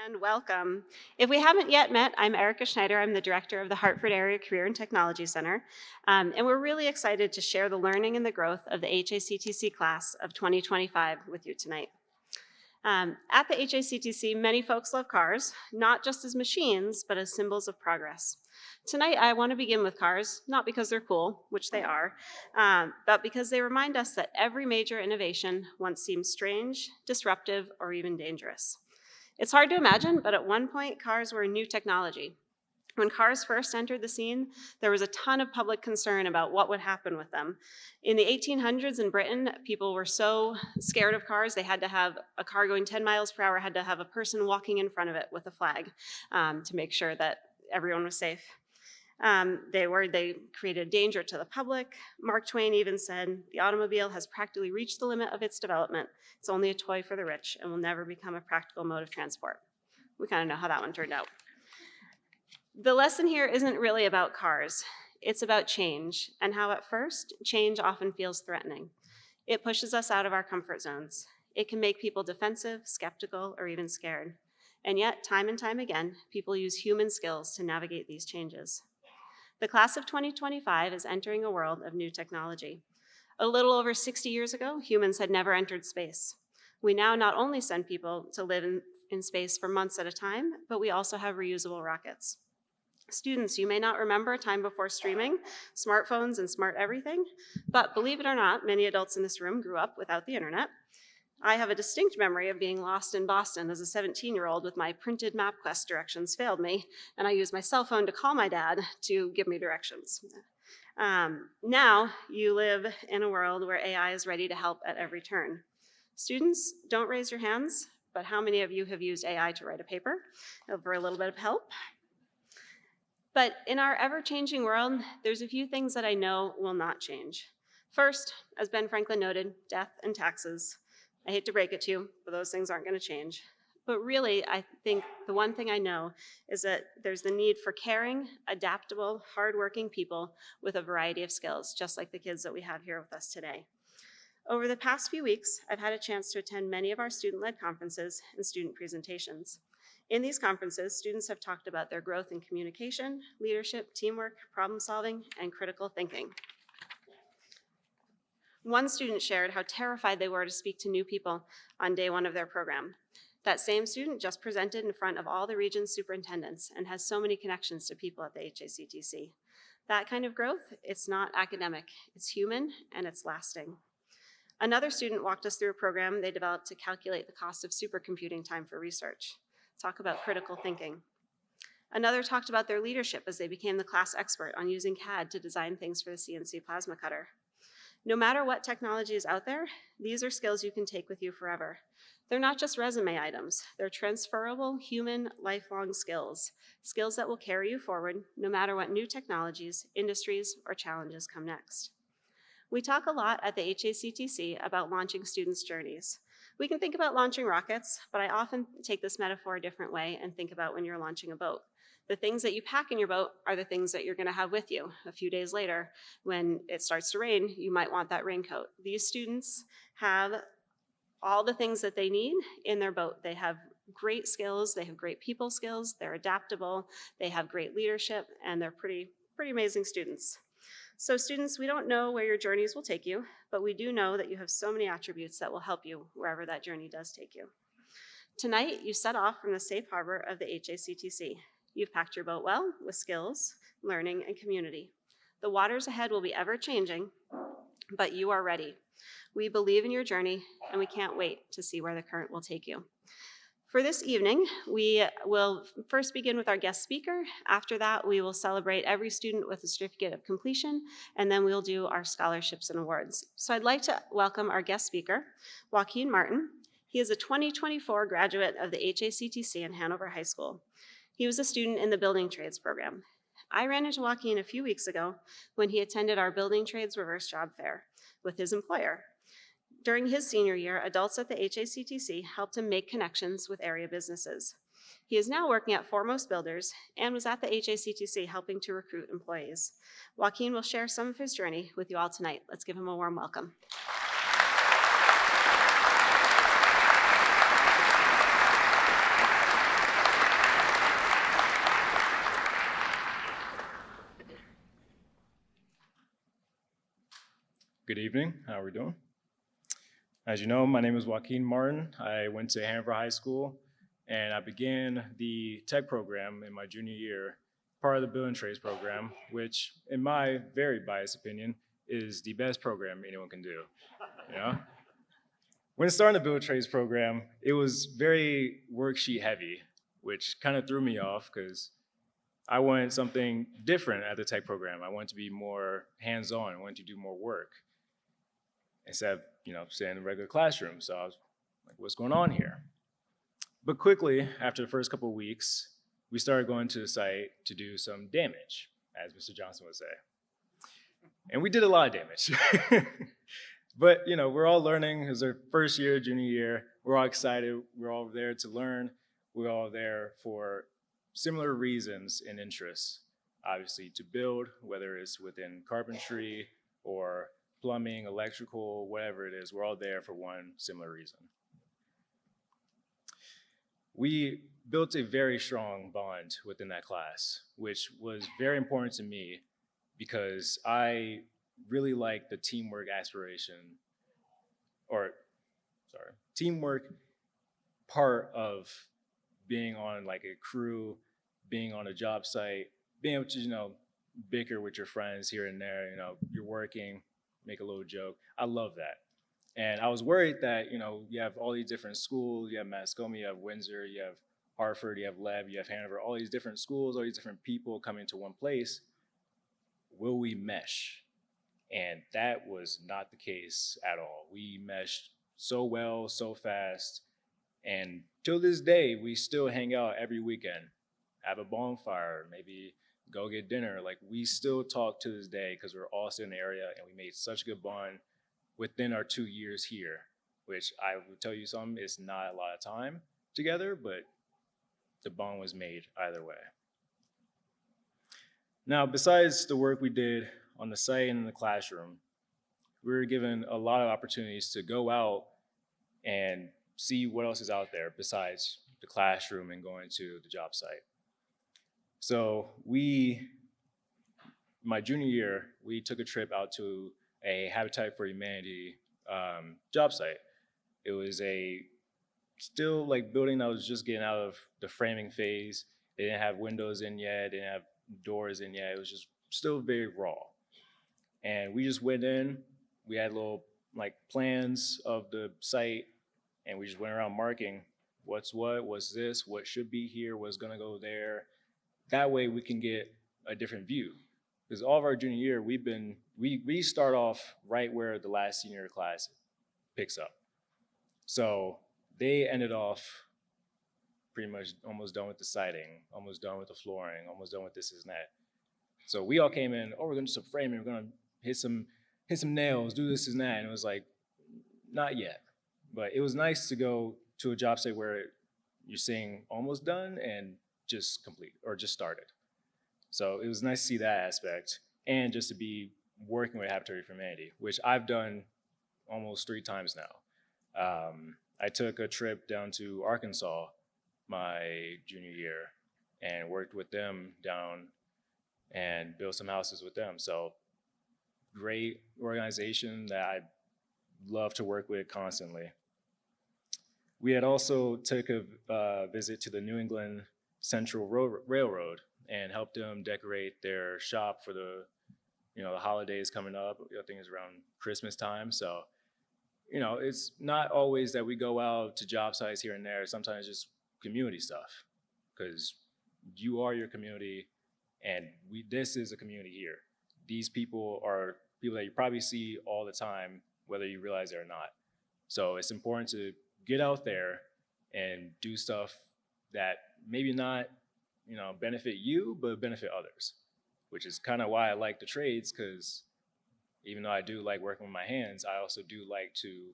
And welcome. If we haven't yet met, I'm Erica Schneider. I'm the director of the Hartford Area Career and Technology Center. And we're really excited to share the learning and the growth of the HACTC class of 2025 with you tonight. At the HACTC, many folks love cars, not just as machines, but as symbols of progress. Tonight, I want to begin with cars, not because they're cool, which they are, but because they remind us that every major innovation once seemed strange, disruptive, or even dangerous. It's hard to imagine, but at one point, cars were a new technology. When cars first entered the scene, there was a ton of public concern about what would happen with them. In the 1800s in Britain, people were so scared of cars, they had to have a car going 10 miles per hour, had to have a person walking in front of it with a flag to make sure that everyone was safe. They created danger to the public. Mark Twain even said, "The automobile has practically reached the limit of its development. It's only a toy for the rich and will never become a practical mode of transport." We kind of know how that one turned out. The lesson here isn't really about cars. It's about change, and how at first, change often feels threatening. It pushes us out of our comfort zones. It can make people defensive, skeptical, or even scared. And yet, time and time again, people use human skills to navigate these changes. The class of 2025 is entering a world of new technology. A little over 60 years ago, humans had never entered space. We now not only send people to live in space for months at a time, but we also have reusable rockets. Students, you may not remember a time before streaming, smartphones, and smart everything, but believe it or not, many adults in this room grew up without the internet. I have a distinct memory of being lost in Boston as a 17-year-old with my printed MapQuest directions failed me, and I used my cell phone to call my dad to give me directions. Now, you live in a world where AI is ready to help at every turn. Students, don't raise your hands, but how many of you have used AI to write a paper for a little bit of help? But in our ever-changing world, there's a few things that I know will not change. First, as Ben Franklin noted, death and taxes. I hate to break it to you, but those things aren't going to change. But really, I think the one thing I know is that there's the need for caring, adaptable, hardworking people with a variety of skills, just like the kids that we have here with us today. Over the past few weeks, I've had a chance to attend many of our student-led conferences and student presentations. In these conferences, students have talked about their growth in communication, leadership, teamwork, problem solving, and critical thinking. One student shared how terrified they were to speak to new people on day one of their program. That same student just presented in front of all the region's superintendents and has so many connections to people at the HACTC. That kind of growth, it's not academic, it's human and it's lasting. Another student walked us through a program they developed to calculate the cost of supercomputing time for research. Talk about critical thinking. Another talked about their leadership as they became the class expert on using CAD to design things for the CNC plasma cutter. No matter what technology is out there, these are skills you can take with you forever. They're not just resume items. They're transferable, human, lifelong skills. Skills that will carry you forward no matter what new technologies, industries, or challenges come next. We talk a lot at the HACTC about launching students' journeys. We can think about launching rockets, but I often take this metaphor a different way and think about when you're launching a boat. The things that you pack in your boat are the things that you're going to have with you. A few days later, when it starts to rain, you might want that raincoat. These students have all the things that they need in their boat. They have great skills, they have great people skills, they're adaptable, they have great leadership, and they're pretty amazing students. So students, we don't know where your journeys will take you, but we do know that you have so many attributes that will help you wherever that journey does take you. Tonight, you set off from the safe harbor of the HACTC. You've packed your boat well with skills, learning, and community. The waters ahead will be ever-changing, but you are ready. We believe in your journey, and we can't wait to see where the current will take you. For this evening, we will first begin with our guest speaker. After that, we will celebrate every student with a certificate of completion, and then we'll do our scholarships and awards. So I'd like to welcome our guest speaker, Joaquin Martin. He is a 2024 graduate of the HACTC in Hanover High School. He was a student in the building trades program. I ran into Joaquin a few weeks ago when he attended our building trades reverse job fair with his employer. During his senior year, adults at the HACTC helped him make connections with area businesses. He is now working at Foremost Builders and was at the HACTC helping to recruit employees. Joaquin will share some of his journey with you all tonight. Let's give him a warm welcome. Good evening. How are we doing? As you know, my name is Joaquin Martin. I went to Hanover High School, and I began the tech program in my junior year, part of the Building Trades program, which, in my very biased opinion, is the best program anyone can do. You know, when starting the Building Trades program, it was very worksheet heavy, which kind of threw me off because I wanted something different at the tech program. I wanted to be more hands-on. I wanted to do more work instead of staying in the regular classroom. So I was like, what's going on here? But quickly, after the first couple of weeks, we started going to the site to do some damage, as Mr. Johnson would say. And we did a lot of damage. But we're all learning. It was our first year, junior year. We're all excited. We're all there to learn. We're all there for similar reasons and interests. Obviously, to build, whether it's within carpentry or plumbing, electrical, whatever it is, we're all there for one similar reason. We built a very strong bond within that class, which was very important to me because I really like the teamwork teamwork part of being on like a crew, being on a job site, being able to, bicker with your friends here and there, you're working, make a little joke. I love that. And I was worried that, you have all these different schools, you have Mascoma, you have Windsor, you have Hartford, you have Lev, you have Hanover, all these different schools, all these different people coming to one place. Will we mesh? And that was not the case at all. We meshed so well, so fast. And till this day, we still hang out every weekend, have a bonfire, maybe go get dinner. Like, we still talk to this day because we're all still in the area and we made such a good bond within our 2 years here, which I will tell you something, it's not a lot of time together, but the bond was made either way. Now, besides the work we did on the site and in the classroom, we were given a lot of opportunities to go out and see what else is out there besides the classroom and going to the job site. So my junior year, we took a trip out to a Habitat for Humanity job site. It was still like building that was just getting out of the framing phase. They didn't have windows in yet, they didn't have doors in yet. It was just still very raw. And we just went in, we had little like plans of the site, and we just went around marking what's this, what should be here, what's gonna go there. That way we can get a different view. Because all of our junior year, we start off right where the last senior class picks up. So they ended off pretty much almost done with the siding, almost done with the flooring, almost done with this and that. So we all came in, we're gonna do some framing, we're gonna hit some nails, do this and that. And it was like, not yet. But it was nice to go to a job site where you're seeing almost done and just complete or just started. So it was nice to see that aspect and just to be working with Habitat for Humanity, which I've done almost 3 times now. I took a trip down to Arkansas my junior year and worked with them down and built some houses with them. So great organization that I love to work with constantly. We had also took a visit to the New England Central Railroad and helped them decorate their shop for the holidays coming up. I think it's around Christmas time. So, it's not always that we go out to job sites here and there. Sometimes just community stuff, because you are your community, and this is a community here. These people are people that you probably see all the time, whether you realize it or not. So it's important to get out there and do stuff that maybe not benefit you, but benefit others, which is kind of why I like the trades, because even though I do like working with my hands, I also do like to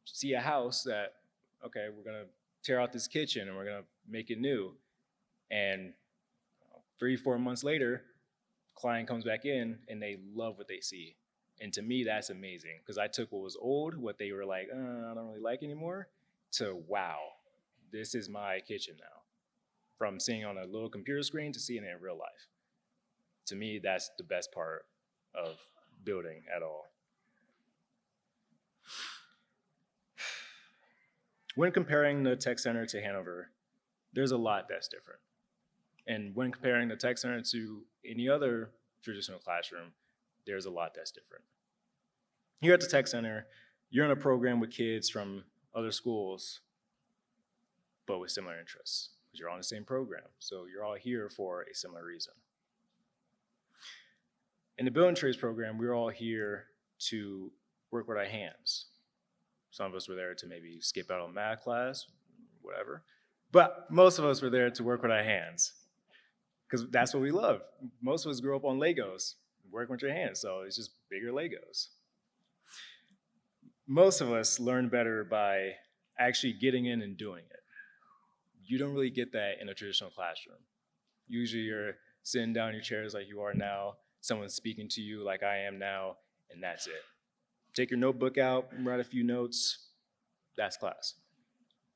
see a house that, okay, we're gonna tear out this kitchen and we're gonna make it new. And 3-4 months later, client comes back in and they love what they see. And to me, that's amazing, because I took what was old, what they were like, I don't really like anymore, to wow, this is my kitchen now. From seeing on a little computer screen to seeing it in real life. To me, that's the best part of building at all. When comparing the Tech Center to Hanover, there's a lot that's different. And when comparing the Tech Center to any other traditional classroom, there's a lot that's different. Here at the Tech Center, you're in a program with kids from other schools, but with similar interests, because you're on the same program. So you're all here for a similar reason. In the building trades program, we're all here to work with our hands. Some of us were there to maybe skip out on math class, whatever. But most of us were there to work with our hands, because that's what we love. Most of us grew up on Legos, working with your hands, so it's just bigger Legos. Most of us learn better by actually getting in and doing it. You don't really get that in a traditional classroom. Usually you're sitting down in your chairs like you are now, someone's speaking to you like I am now, and that's it. Take your notebook out, write a few notes, that's class.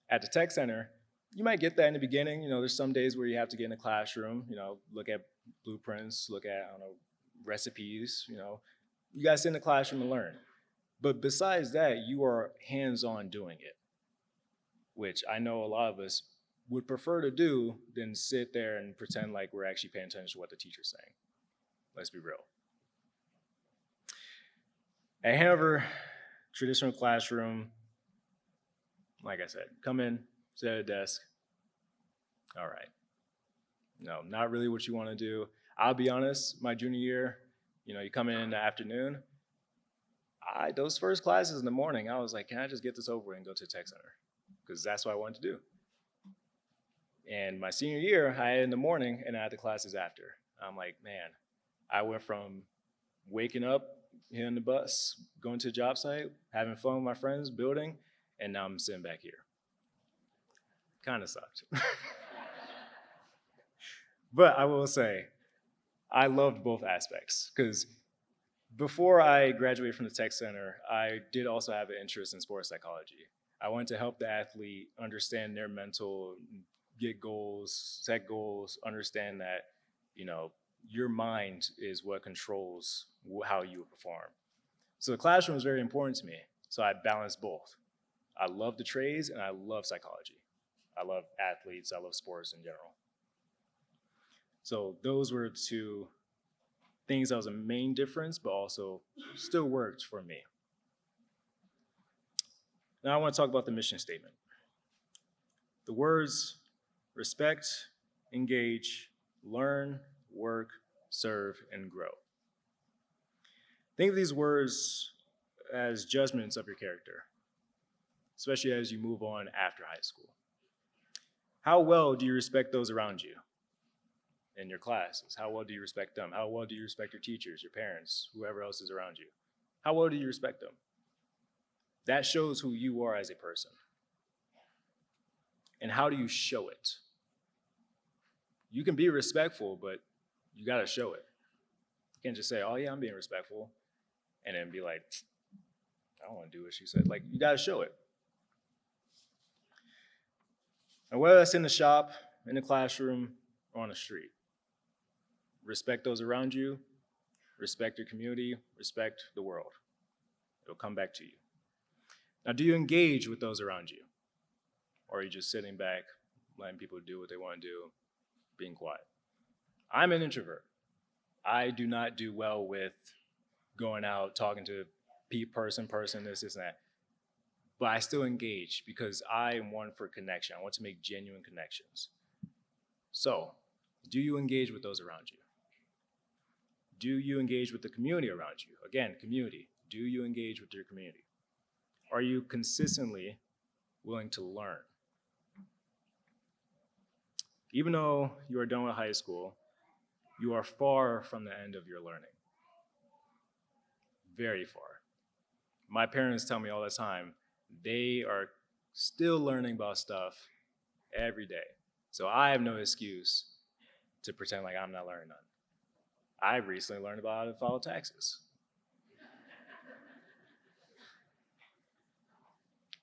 At the Tech Center, you might get that in the beginning. You know, there's some days where you have to get in the classroom, you know, look at blueprints, look at, I don't know, recipes, you know. You gotta sit in the classroom and learn. But besides that, you are hands-on doing it, which I know a lot of us would prefer to do than sit there and pretend like we're actually paying attention to what the teacher's saying. Let's be real. At Hanover, traditional classroom, like I said, come in, sit at a desk. All right. No, not really what you want to do. I'll be honest, my junior year, you know, you come in the afternoon. Those first classes in the morning, I was like, can I just get this over and go to the Tech Center? Because that's what I wanted to do. And my senior year, I had in the morning and I had the classes after. I'm like, man, I went from waking up, hitting the bus, going to the job site, having fun with my friends, building, and now I'm sitting back here. Kind of sucked. But I will say, I loved both aspects, because before I graduated from the Tech Center, I did also have an interest in sports psychology. I wanted to help the athlete understand their mental, get goals, set goals, understand that, you know, your mind is what controls how you perform. So the classroom was very important to me. So I balanced both. I love the trades and I love psychology. I love athletes, I love sports in general. So those were two things that was a main difference, but also still worked for me. Now I want to talk about the mission statement. The words respect, engage, learn, work, serve, and grow. Think of these words as judgments of your character, especially as you move on after high school. How well do you respect those around you in your classes? How well do you respect them? How well do you respect your teachers, your parents, whoever else is around you? How well do you respect them? That shows who you are as a person. And how do you show it? You can be respectful, but you gotta show it. You can't just say, oh yeah, I'm being respectful, and then be like, I don't wanna do what she said. Like, you gotta show it. And whether that's in the shop, in the classroom, or on the street, respect those around you, respect your community, respect the world. It'll come back to you. Now, do you engage with those around you? Or are you just sitting back, letting people do what they want to do, being quiet? I'm an introvert. I do not do well with going out, talking to person, this, and that. But I still engage because I am one for connection. I want to make genuine connections. So, do you engage with those around you? Do you engage with the community around you? Again, community. Do you engage with your community? Are you consistently willing to learn? Even though you are done with high school, you are far from the end of your learning. Very far. My parents tell me all the time, they are still learning about stuff every day. So I have no excuse to pretend like I'm not learning none. I recently learned about how to file taxes.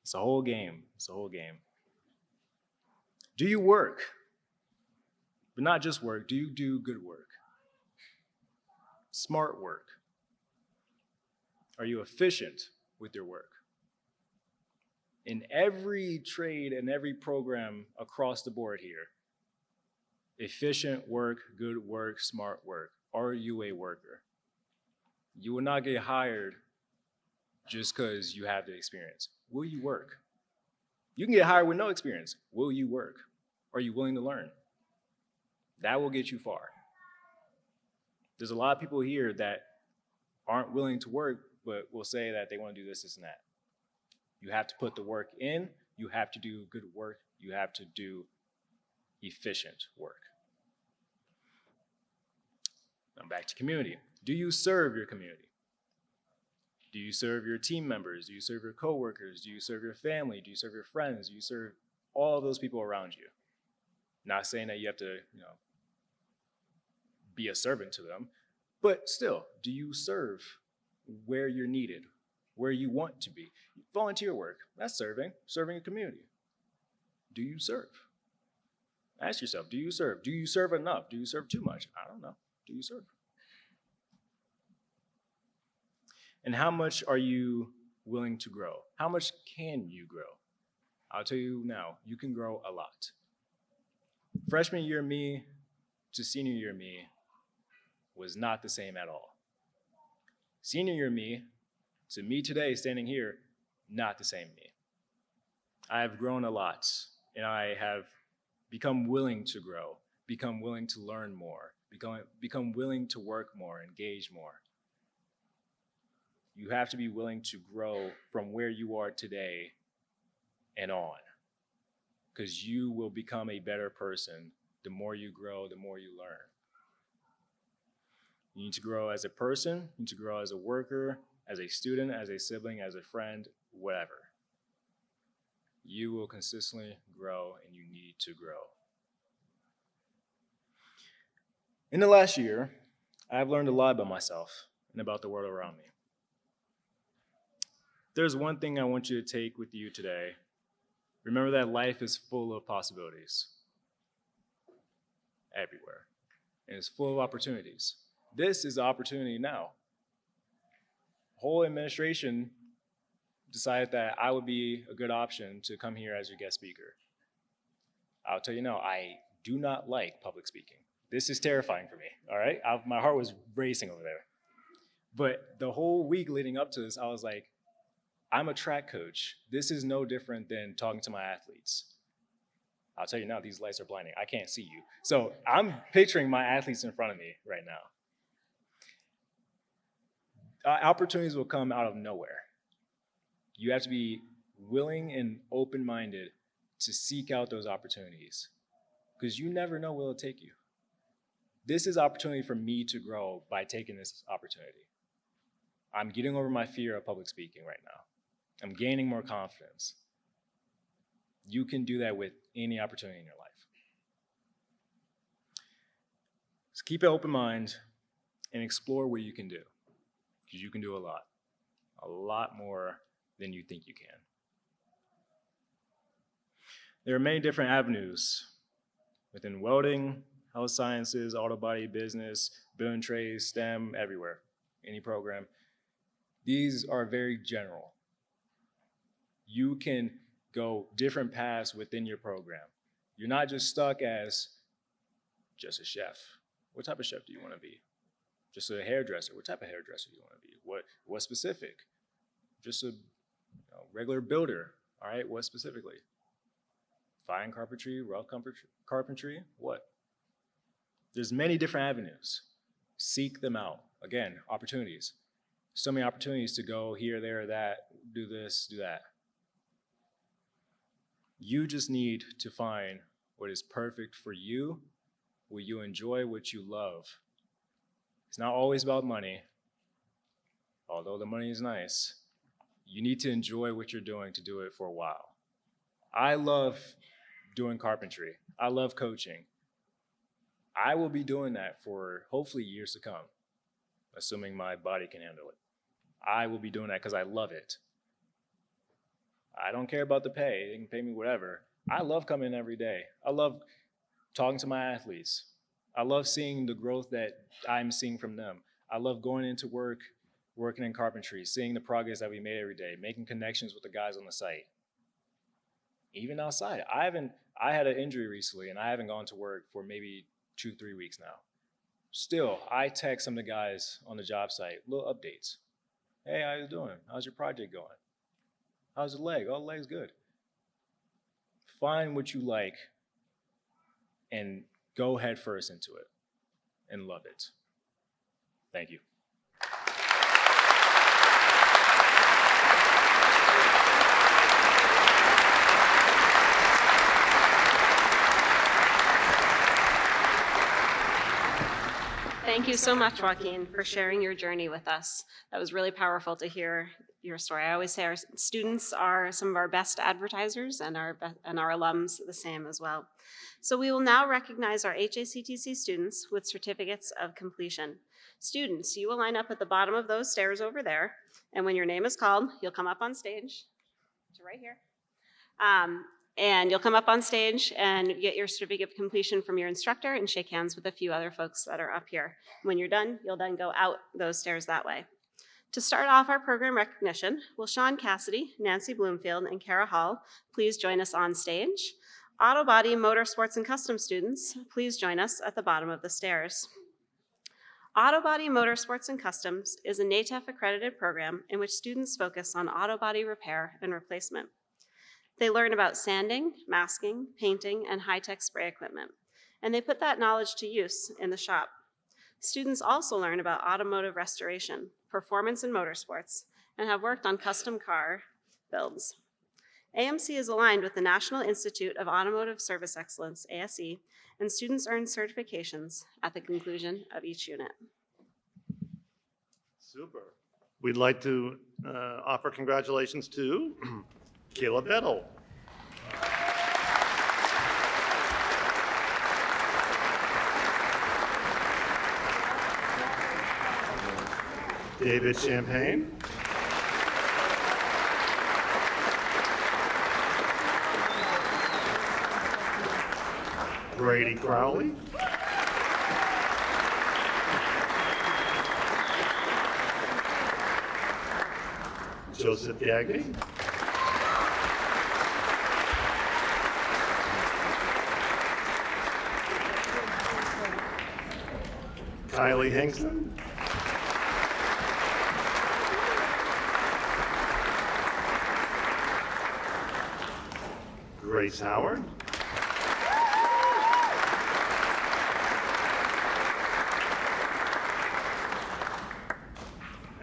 It's a whole game. It's a whole game. Do you work? But not just work. Do you do good work? Smart work. Are you efficient with your work? In every trade and every program across the board here, efficient work, good work, smart work. Are you a worker? You will not get hired just because you have the experience. Will you work? You can get hired with no experience. Will you work? Are you willing to learn? That will get you far. There's a lot of people here that aren't willing to work, but will say that they want to do this, and that. You have to put the work in. You have to do good work. You have to do efficient work. Now back to community. Do you serve your community? Do you serve your team members? Do you serve your coworkers? Do you serve your family? Do you serve your friends? Do you serve all those people around you? Not saying that you have to, be a servant to them, but still, do you serve where you're needed, where you want to be? Volunteer work, that's serving a community. Do you serve? Ask yourself, do you serve? Do you serve enough? Do you serve too much? I don't know. Do you serve? And how much are you willing to grow? How much can you grow? I'll tell you now, you can grow a lot. Freshman year me to senior year me was not the same at all. Senior year me to me today, standing here, not the same me. I have grown a lot, and I have become willing to grow, become willing to learn more, become willing to work more, engage more. You have to be willing to grow from where you are today and on, because you will become a better person the more you grow, the more you learn. You need to grow as a person, you need to grow as a worker, as a student, as a sibling, as a friend, whatever. You will consistently grow, and you need to grow. In the last year, I've learned a lot about myself and about the world around me. There's one thing I want you to take with you today. Remember that life is full of possibilities everywhere, and it's full of opportunities. This is the opportunity now. Whole administration decided that I would be a good option to come here as your guest speaker. I'll tell you now, I do not like public speaking. This is terrifying for me, all right? My heart was racing over there. But the whole week leading up to this, I was like, I'm a track coach. This is no different than talking to my athletes. I'll tell you now, these lights are blinding. I can't see you. So I'm picturing my athletes in front of me right now. Opportunities will come out of nowhere. You have to be willing and open-minded to seek out those opportunities, because you never know where it'll take you. This is opportunity for me to grow by taking this opportunity. I'm getting over my fear of public speaking right now. I'm gaining more confidence. You can do that with any opportunity in your life. So keep an open mind and explore what you can do, because you can do a lot more than you think you can. There are many different avenues within welding, health sciences, auto body business, building trades, STEM, everywhere, any program. These are very general. You can go different paths within your program. You're not just stuck as just a chef. What type of chef do you want to be? Just a hairdresser. What type of hairdresser do you want to be? What specific? Just a regular builder. All right, what specifically? Fine carpentry, rough carpentry, what? There's many different avenues. Seek them out. Again, opportunities. So many opportunities to go here, there, that, do this, do that. You just need to find what is perfect for you, what you enjoy, what you love. It's not always about money, although the money is nice. You need to enjoy what you're doing to do it for a while. I love doing carpentry. I love coaching. I will be doing that for hopefully years to come, assuming my body can handle it. I will be doing that because I love it. I don't care about the pay. They can pay me whatever. I love coming in every day. I love talking to my athletes. I love seeing the growth that I'm seeing from them. I love going into work, working in carpentry, seeing the progress that we made every day, making connections with the guys on the site. even outside. I had an injury recently and I haven't gone to work for maybe 2-3 weeks now. Still, I text some of the guys on the job site, little updates. Hey, how you doing? How's your project going? How's the leg? Oh, the leg's good. Find what you like and go head first into it and love it. Thank you. Thank you so much, Joaquin, for sharing your journey with us. That was really powerful to hear your story. I always say our students are some of our best advertisers, and our alums the same as well. So we will now recognize our HACTC students with certificates of completion. Students, you will line up at the bottom of those stairs over there, and when your name is called, you'll come up on stage to right here. And you'll come up on stage and get your certificate of completion from your instructor and shake hands with a few other folks that are up here. When you're done, you'll then go out those stairs that way. To start off our program recognition, will Sean Cassidy, Nancy Bloomfield, and Kara Hall please join us on stage? Auto Body, Motorsports, and Custom students, please join us at the bottom of the stairs. Auto Body, Motorsports, and Customs is a NATEF accredited program in which students focus on auto body repair and replacement. They learn about sanding, masking, painting, and high-tech spray equipment, and they put that knowledge to use in the shop. Students also learn about automotive restoration, performance in motorsports, and have worked on custom car builds. AMC is aligned with the National Institute of Automotive Service Excellence, ASE, and students earn certifications at the conclusion of each unit. Super. We'd like to offer congratulations to Caleb Bettel. David Champagne. Brady Crowley. Joseph Yaggy. Kylie Hinkson. Grace Howard.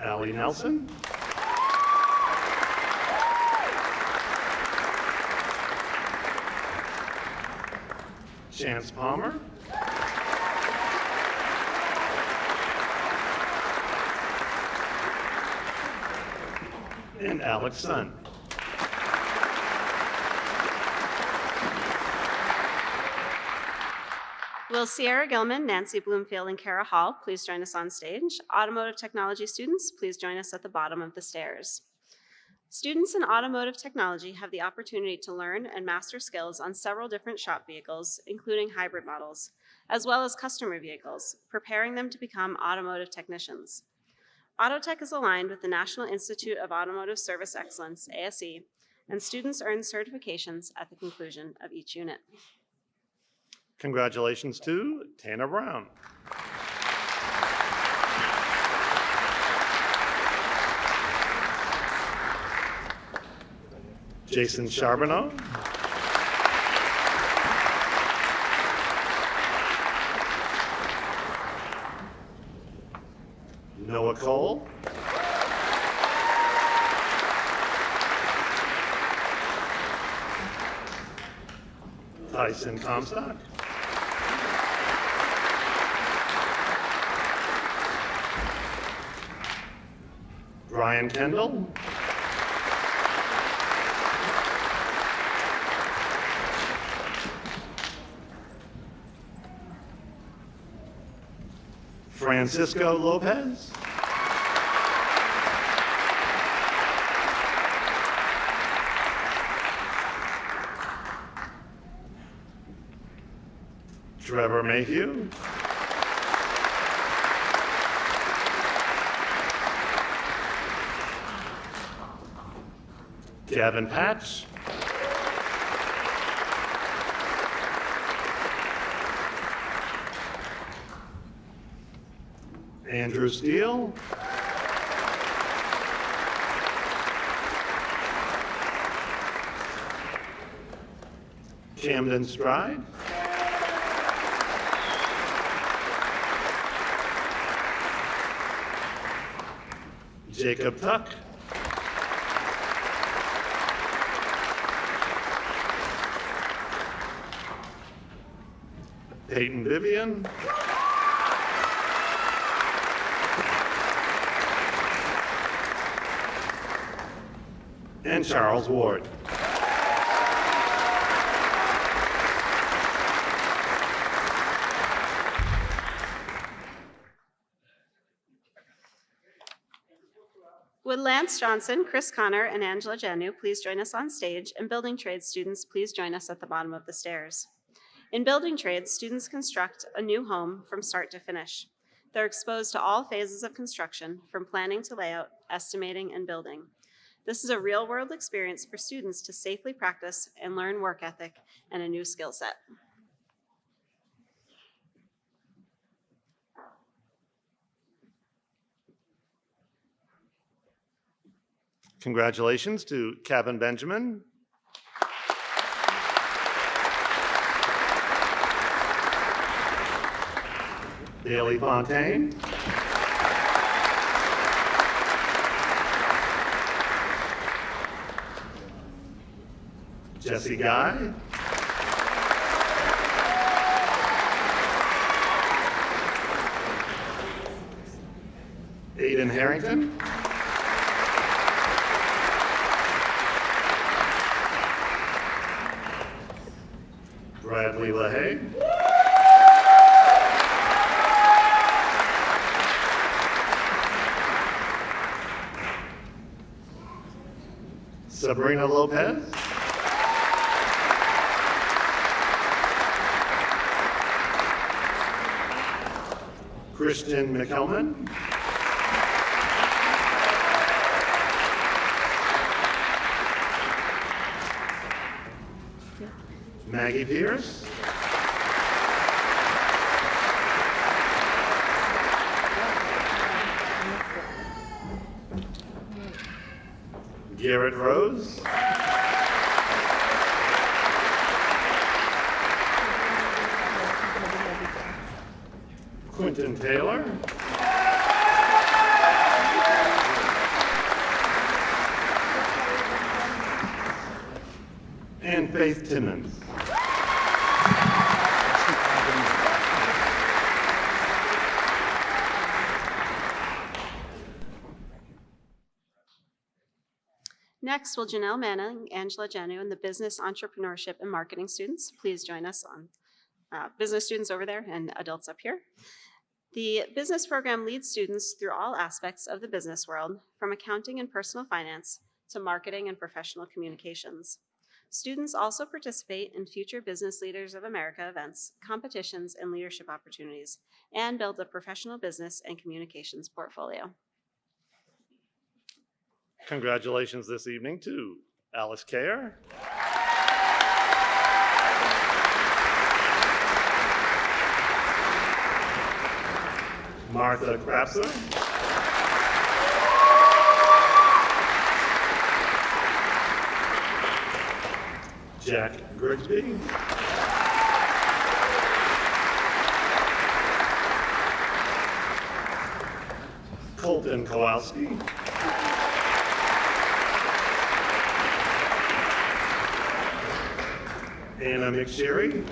Allie Nelson. Chance Palmer. And Alex Sun. Will Sierra Gilman, Nancy Bloomfield, and Kara Hall please join us on stage? Automotive technology students, please join us at the bottom of the stairs. Students in automotive technology have the opportunity to learn and master skills on several different shop vehicles, including hybrid models, as well as customer vehicles, preparing them to become automotive technicians. Autotech is aligned with the National Institute of Automotive Service Excellence, ASE, and students earn certifications at the conclusion of each unit. Congratulations to Tanner Brown. Jason Charbonneau. Noah Cole. Tyson Comstock. Brian Kendall. Francisco Lopez. Trevor Mayhew. Gavin Patch. Andrew Steele. Camden Stride. Jacob Tuck. Peyton Vivian. And Charles Ward. Would Lance Johnson, Chris Connor, and Angela Janu please join us on stage? And building trades students, please join us at the bottom of the stairs. In building trades, students construct a new home from start to finish. They're exposed to all phases of construction, from planning to layout, estimating, and building. This is a real-world experience for students to safely practice and learn work ethic and a new skill set. Congratulations to Kevin Benjamin. Bailey Fontaine. Jesse Guy. Aiden Harrington. Bradley LaHaye. Sabrina Lopez. Christian McKelman. Maggie Pierce. Garrett Rose. Quentin Taylor. And Faith Timmons. Next, will Janelle Manning, Angela Janu, and the business, entrepreneurship, and marketing students please join us on business students over there and adults up here. The business program leads students through all aspects of the business world, from accounting and personal finance to marketing and professional communications. Students also participate in future Business Leaders of America events, competitions, and leadership opportunities, and build a professional business and communications portfolio. Congratulations this evening to Alice Kerr, Martha Krapser, Jack Grigsby, Colton Kowalski, Anna McSherry,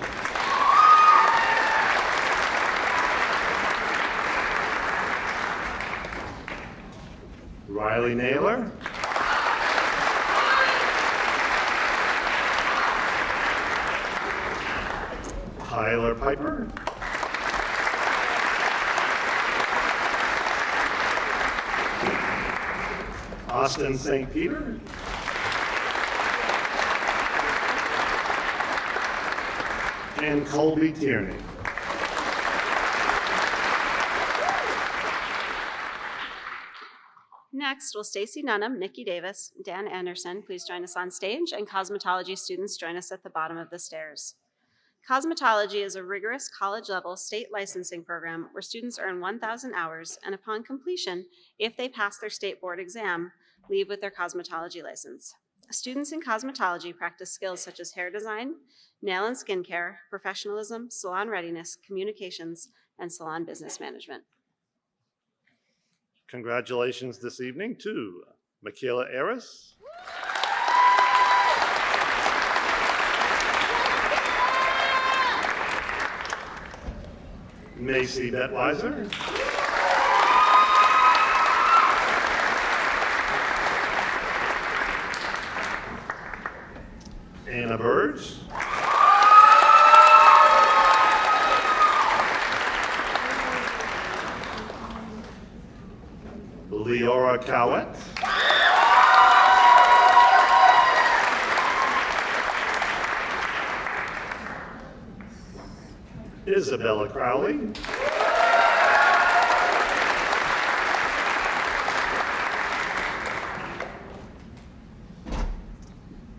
Riley Naylor, Tyler Piper, Austin St. Peter, and Colby Tierney. Next, will Stacy Nunham, Nikki Davis, Dan Anderson please join us on stage, and cosmetology students join us at the bottom of the stairs. Cosmetology is a rigorous college-level state licensing program where students earn 1,000 hours and upon completion, if they pass their state board exam, leave with their cosmetology license. Students in cosmetology practice skills such as hair design, nail and skincare, professionalism, salon readiness, communications, and salon business management. Congratulations this evening to Michaela Aris, Macy Betweiser, Anna Burge, Leora Cowett, Isabella Crowley,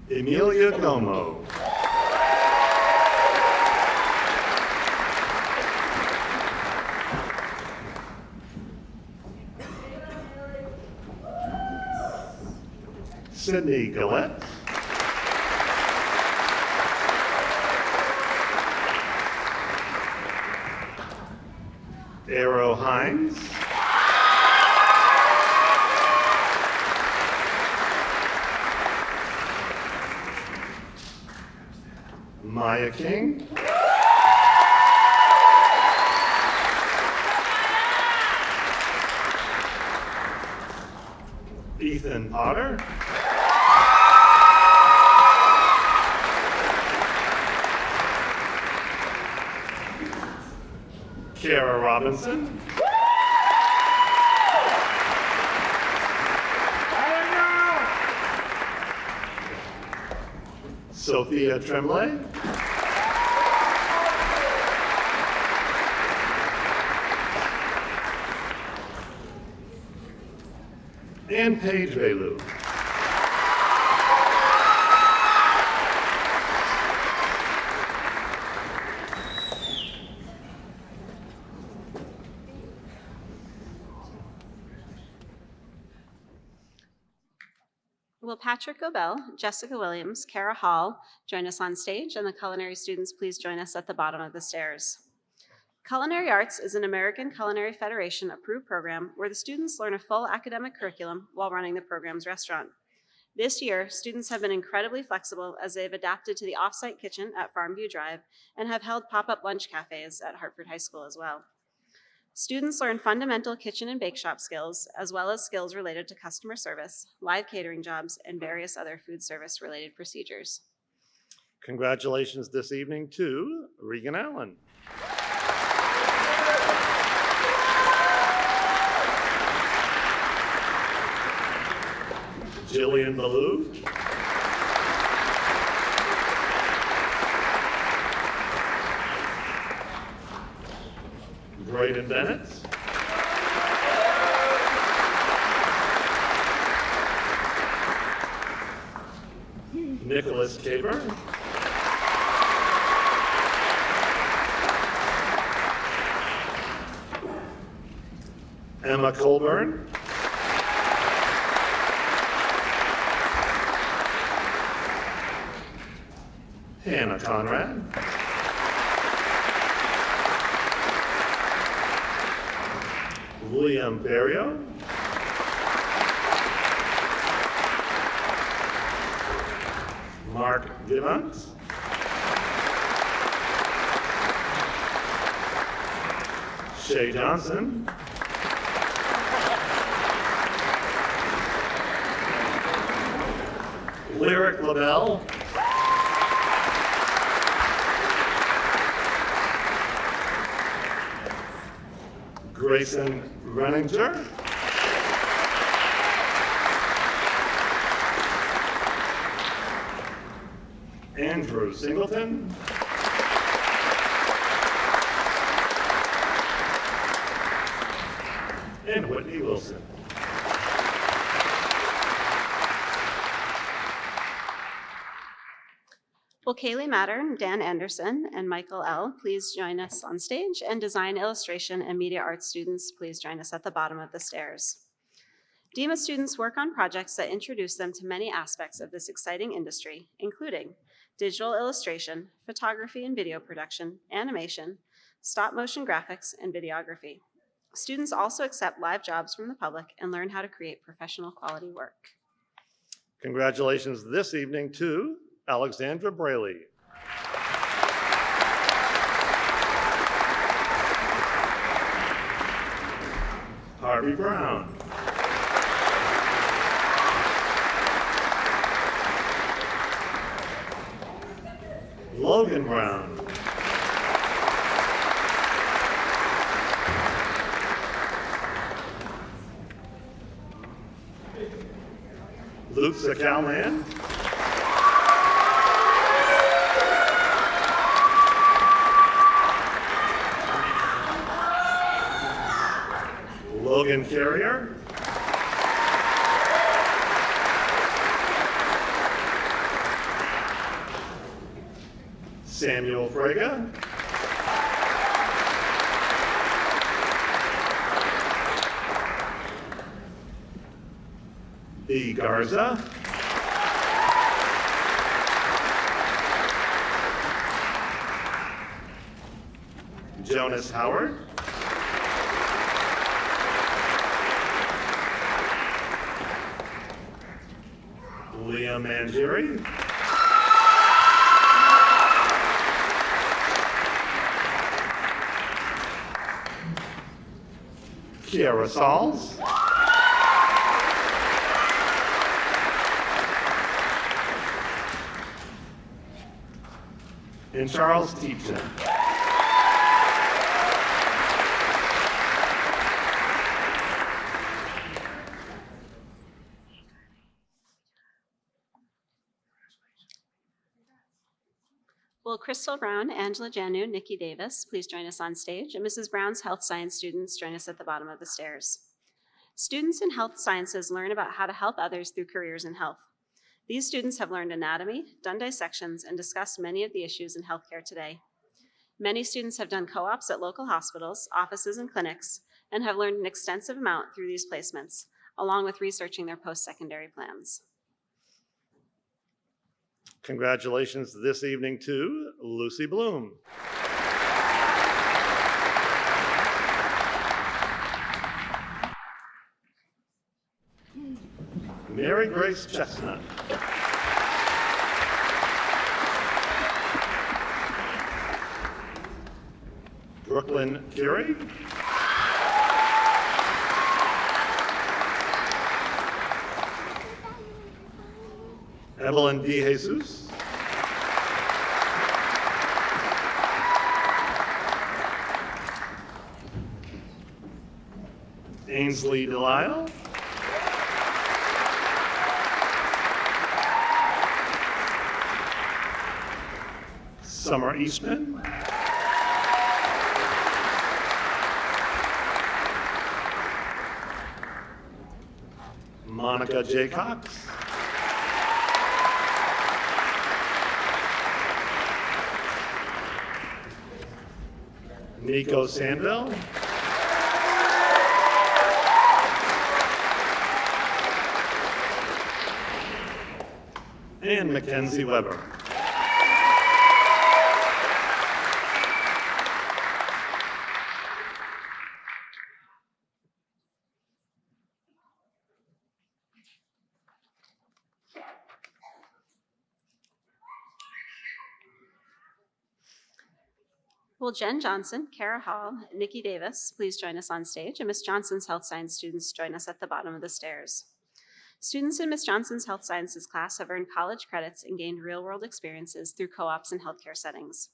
Emilia Como, Sydney Gillette, Arrow Hines, Maya King, Ethan Potter, Kara Robinson, Sophia Tremblay, and Paige Velu. Will Patrick Gobel, Jessica Williams, Kara Hall join us on stage, and the culinary students please join us at the bottom of the stairs. Culinary Arts is an American Culinary Federation approved program where the students learn a full academic curriculum while running the program's restaurant. This year, students have been incredibly flexible as they've adapted to the off-site kitchen at Farmview Drive and have held pop-up lunch cafes at Hartford High School as well. Students learn fundamental kitchen and bake shop skills, as well as skills related to customer service, live catering jobs, and various other food service related procedures. Congratulations this evening to Regan Allen, Jillian Ballou, Braden Bennett, Nicholas Tabor, Emma Colburn, Hannah Conrad, William Berrio, Mark Givant, Shay Johnson, Lyric LaBelle, Grayson Renninger, Andrew Singleton, and Whitney Wilson. Will Will Kaylee Matter, Dan Anderson, and Michael L. please join us on stage? And design, illustration, and media arts students, please join us at the bottom of the stairs. DEMA students work on projects that introduce them to many aspects of this exciting industry, including digital illustration, photography and video production, animation, stop motion graphics, and videography. Students also accept live jobs from the public and learn how to create professional quality work. Congratulations this evening to Alexandra Braley. Harvey Brown. Logan Brown. Luke Zacalman. Logan Carrier. Samuel Frega. E. Garza. Jonas Howard. Liam Mangieri. Kiara Sauls. And Charles Teachin. Will Crystal Brown, Angela Janu, Nikki Davis please join us on stage? And Mrs. Brown's health science students join us at the bottom of the stairs. Students in health sciences learn about how to help others through careers in health. These students have learned anatomy, done dissections, and discussed many of the issues in healthcare today. Many students have done co-ops at local hospitals, offices, and clinics, and have learned an extensive amount through these placements, along with researching their post-secondary plans. Congratulations this evening to Lucy Bloom. Mary Grace Chestnut. Brooklyn Curie. Evelyn D. Jesus. Ainsley Delisle. Summer Eastman. Monica J. Cox. Nico Sandville. And Mackenzie Weber. Will Jen Johnson, Kara Hall, Nikki Davis please join us on stage? And Ms. Johnson's health science students join us at the bottom of the stairs. Students in Ms. Johnson's health sciences class have earned college credits and gained real-world experiences through co-ops and healthcare settings.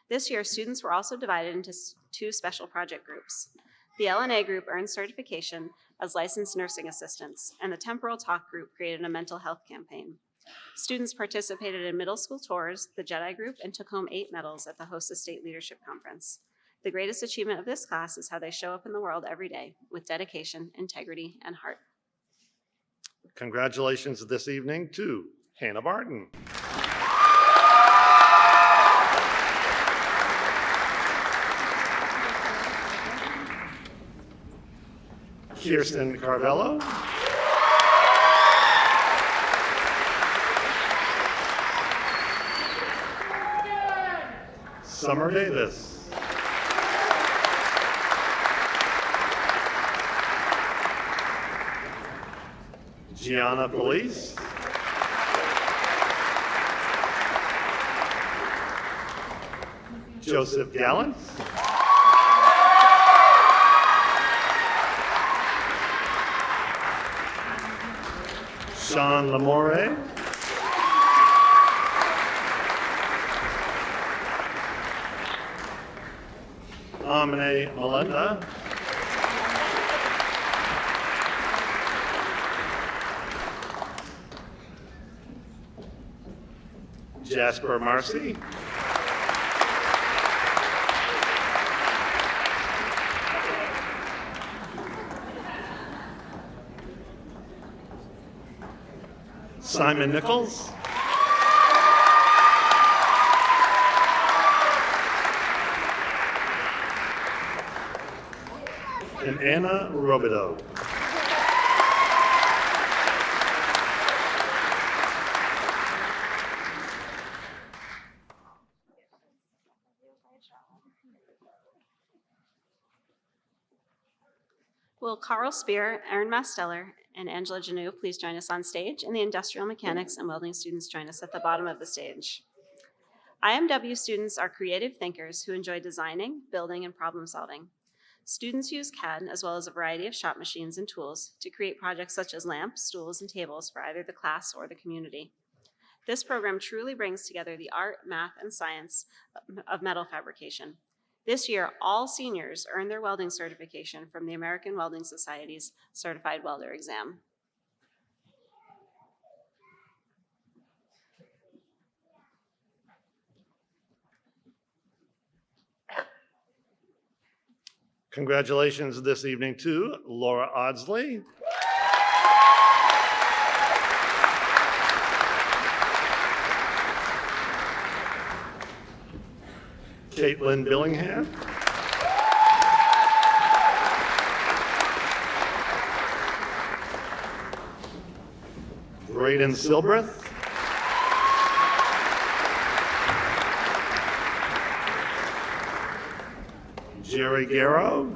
This year, students were also divided into two special project groups. The LNA group earned certification as licensed nursing assistants, and the Temporal Talk group created a mental health campaign. Students participated in middle school tours, the Jedi group, and took home 8 medals at the HOSA State Leadership Conference. The greatest achievement of this class is how they show up in the world every day with dedication, integrity, and heart. Congratulations this evening to Hannah Barton. Kirsten Carvello. Summer Davis. Gianna Felice. Joseph Gallant. Sean Lamore. Amine Melinda. Jasper Marcy. Simon Nichols. And Anna Robideau. Will Carl Spear, Aaron Masteller, and Angela Janou please join us on stage, and the industrial mechanics and welding students join us at the bottom of the stage. IMW students are creative thinkers who enjoy designing, building, and problem solving. Students use CAD as well as a variety of shop machines and tools to create projects such as lamps, stools, and tables for either the class or the community. This program truly brings together the art, math, and science of metal fabrication. This year, all seniors earn their welding certification from the American Welding Society's Certified Welder exam. Congratulations this evening to Laura Audsley, Caitlin Billingham, Braden Silbreth, Jerry Garrow,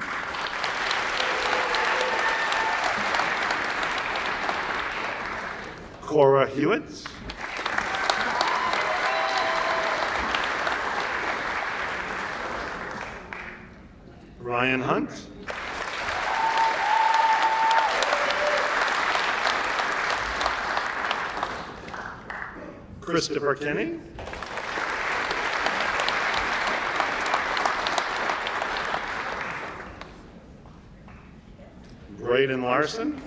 Cora Hewitt, Ryan Hunt, Christopher Kenny, Braden Larson,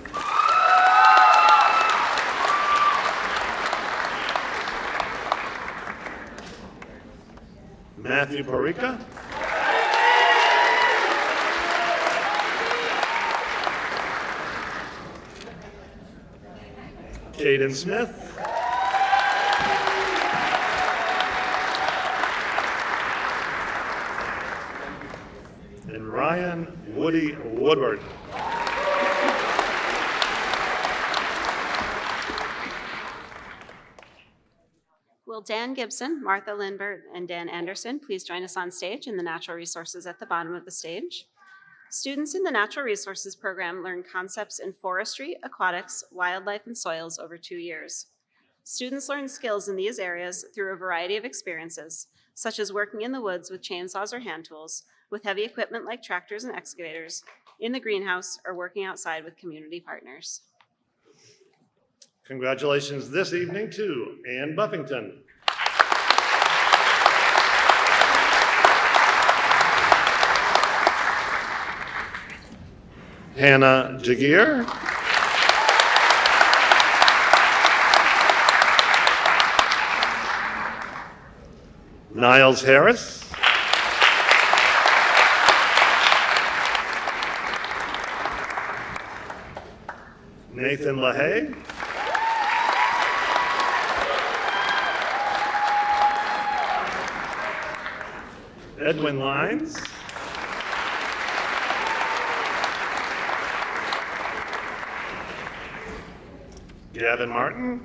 Matthew Parica, Caden Smith, and Ryan Woody Woodward. Will Dan Gibson, Martha Lindbergh, and Dan Anderson please join us on stage in the natural resources at the bottom of the stage? Students in the Natural Resources program learn concepts in forestry, aquatics, wildlife, and soils over 2 years. Students learn skills in these areas through a variety of experiences, such as working in the woods with chainsaws or hand tools, with heavy equipment like tractors and excavators, in the greenhouse, or working outside with community partners. Congratulations this evening to Ann Buffington, Hannah Jagir, Niles Harris, Nathan LaHaye, Edwin Lines, Gavin Martin.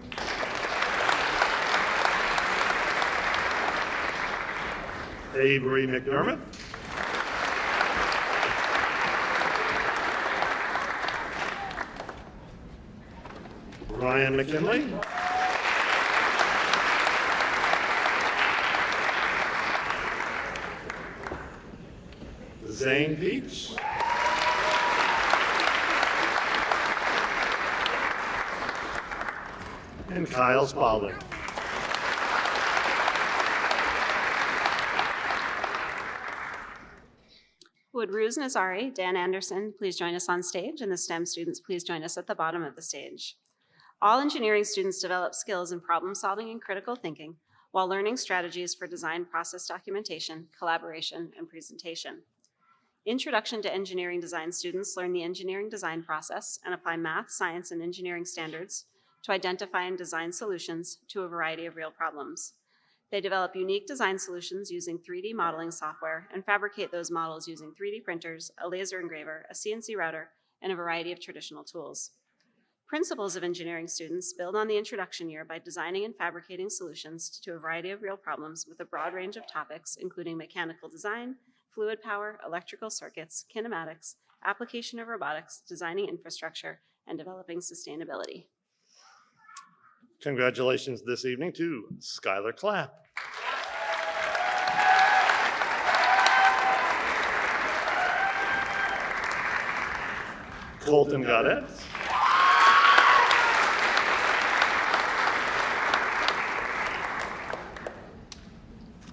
Avery McDermott. Ryan McKinley. Zane Peach. And Kyle Spalding. Would Ruz Nazari, Dan Anderson, please join us on stage, and the STEM students, please join us at the bottom of the stage. All engineering students develop skills in problem solving and critical thinking while learning strategies for design process documentation, collaboration, and presentation. Introduction to Engineering Design students learn the engineering design process and apply math, science, and engineering standards to identify and design solutions to a variety of real problems. They develop unique design solutions using 3D modeling software and fabricate those models using 3D printers, a laser engraver, a CNC router, and a variety of traditional tools. Principals of engineering students build on the introduction year by designing and fabricating solutions to a variety of real problems with a broad range of topics, including mechanical design, fluid power, electrical circuits, kinematics, application of robotics, designing infrastructure, and developing sustainability. Congratulations this evening to Skylar Clapp. Colton Goddard.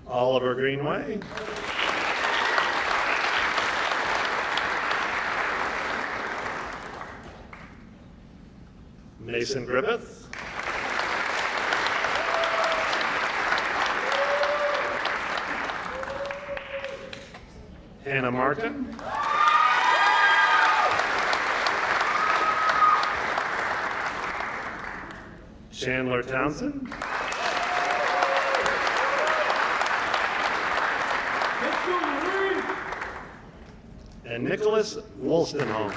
Oliver Greenway. Mason Griffith. Hannah Martin. Chandler Townsend. And Nicholas Wolstenholme.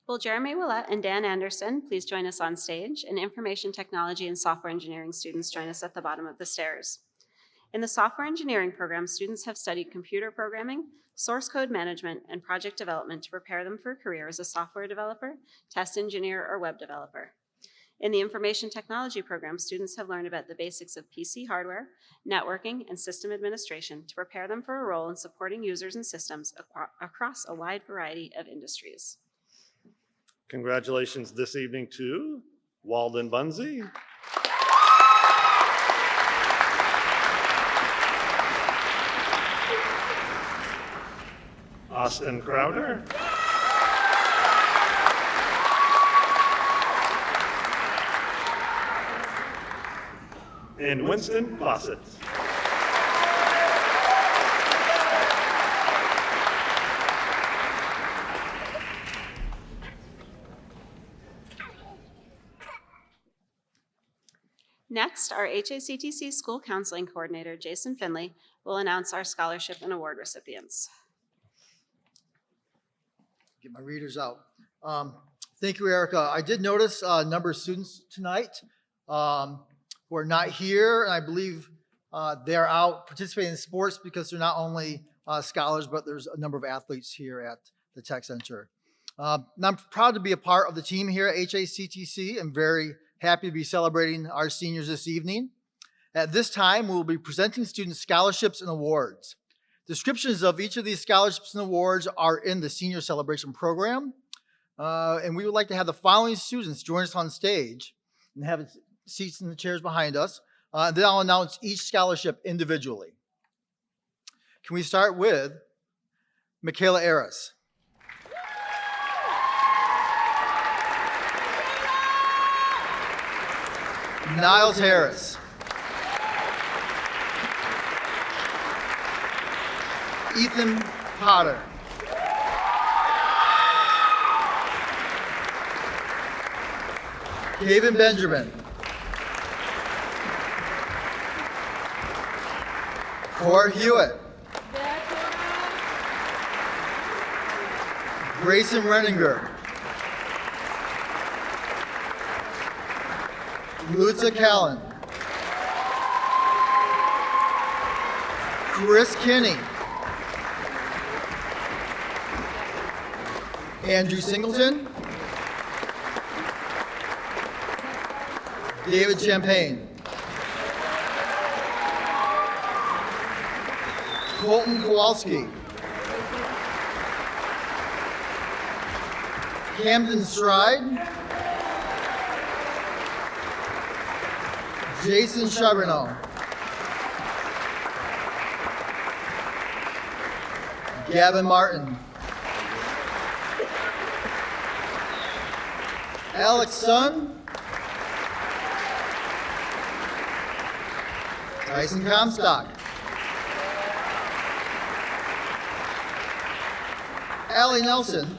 Will Jeremy Willett and Dan Anderson please join us on stage, and information technology and software engineering students join us at the bottom of the stairs. In the software engineering program, students have studied computer programming, source code management, and project development to prepare them for a career as a software developer, test engineer, or web developer. In the information technology program, students have learned about the basics of PC hardware, networking, and system administration to prepare them for a role in supporting users and systems across a wide variety of industries. Congratulations this evening to Walden Bunzy. Austin Crowder. And Winston Fawcett. Next, our HACTC School Counseling Coordinator, Jason Finley, will announce our scholarship and award recipients. Get my readers out. Thank you, Erica. I did notice a number of students tonight who are not here, and I believe they're out participating in sports because they're not only scholars, but there's a number of athletes here at the Tech Center. And I'm proud to be a part of the team here at HACTC. I'm very happy to be celebrating our seniors this evening. At this time, we will be presenting student scholarships and awards. Descriptions of each of these scholarships and awards are in the Senior Celebration Program. And we would like to have the following students join us on stage and have seats in the chairs behind us. Then I'll announce each scholarship individually. Can we start with Michaela Aris? Niles Harris. Ethan Potter. Kevin Benjamin. Cora Hewitt. Grayson Renninger. Lutza Callan. Chris Kinney. Andrew Singleton. David Champagne. Colton Kowalski. Camden Stride. Jason Charbonneau. Gavin Martin. Alex Sun. Tyson Comstock. Allie Nelson.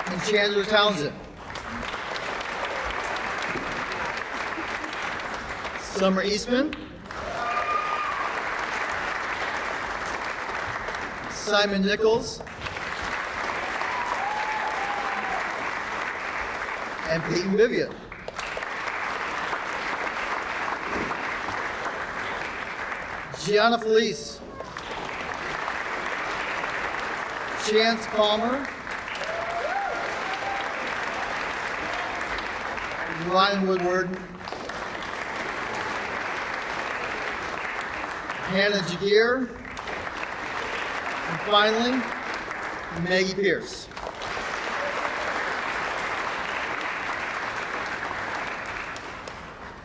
And Chandler Townsend. Summer Eastman. Simon Nichols. And Peyton Vivian. Gianna Felice. Chance Palmer. Ryan Woodward. Hannah Jagir. And finally, Maggie Pierce.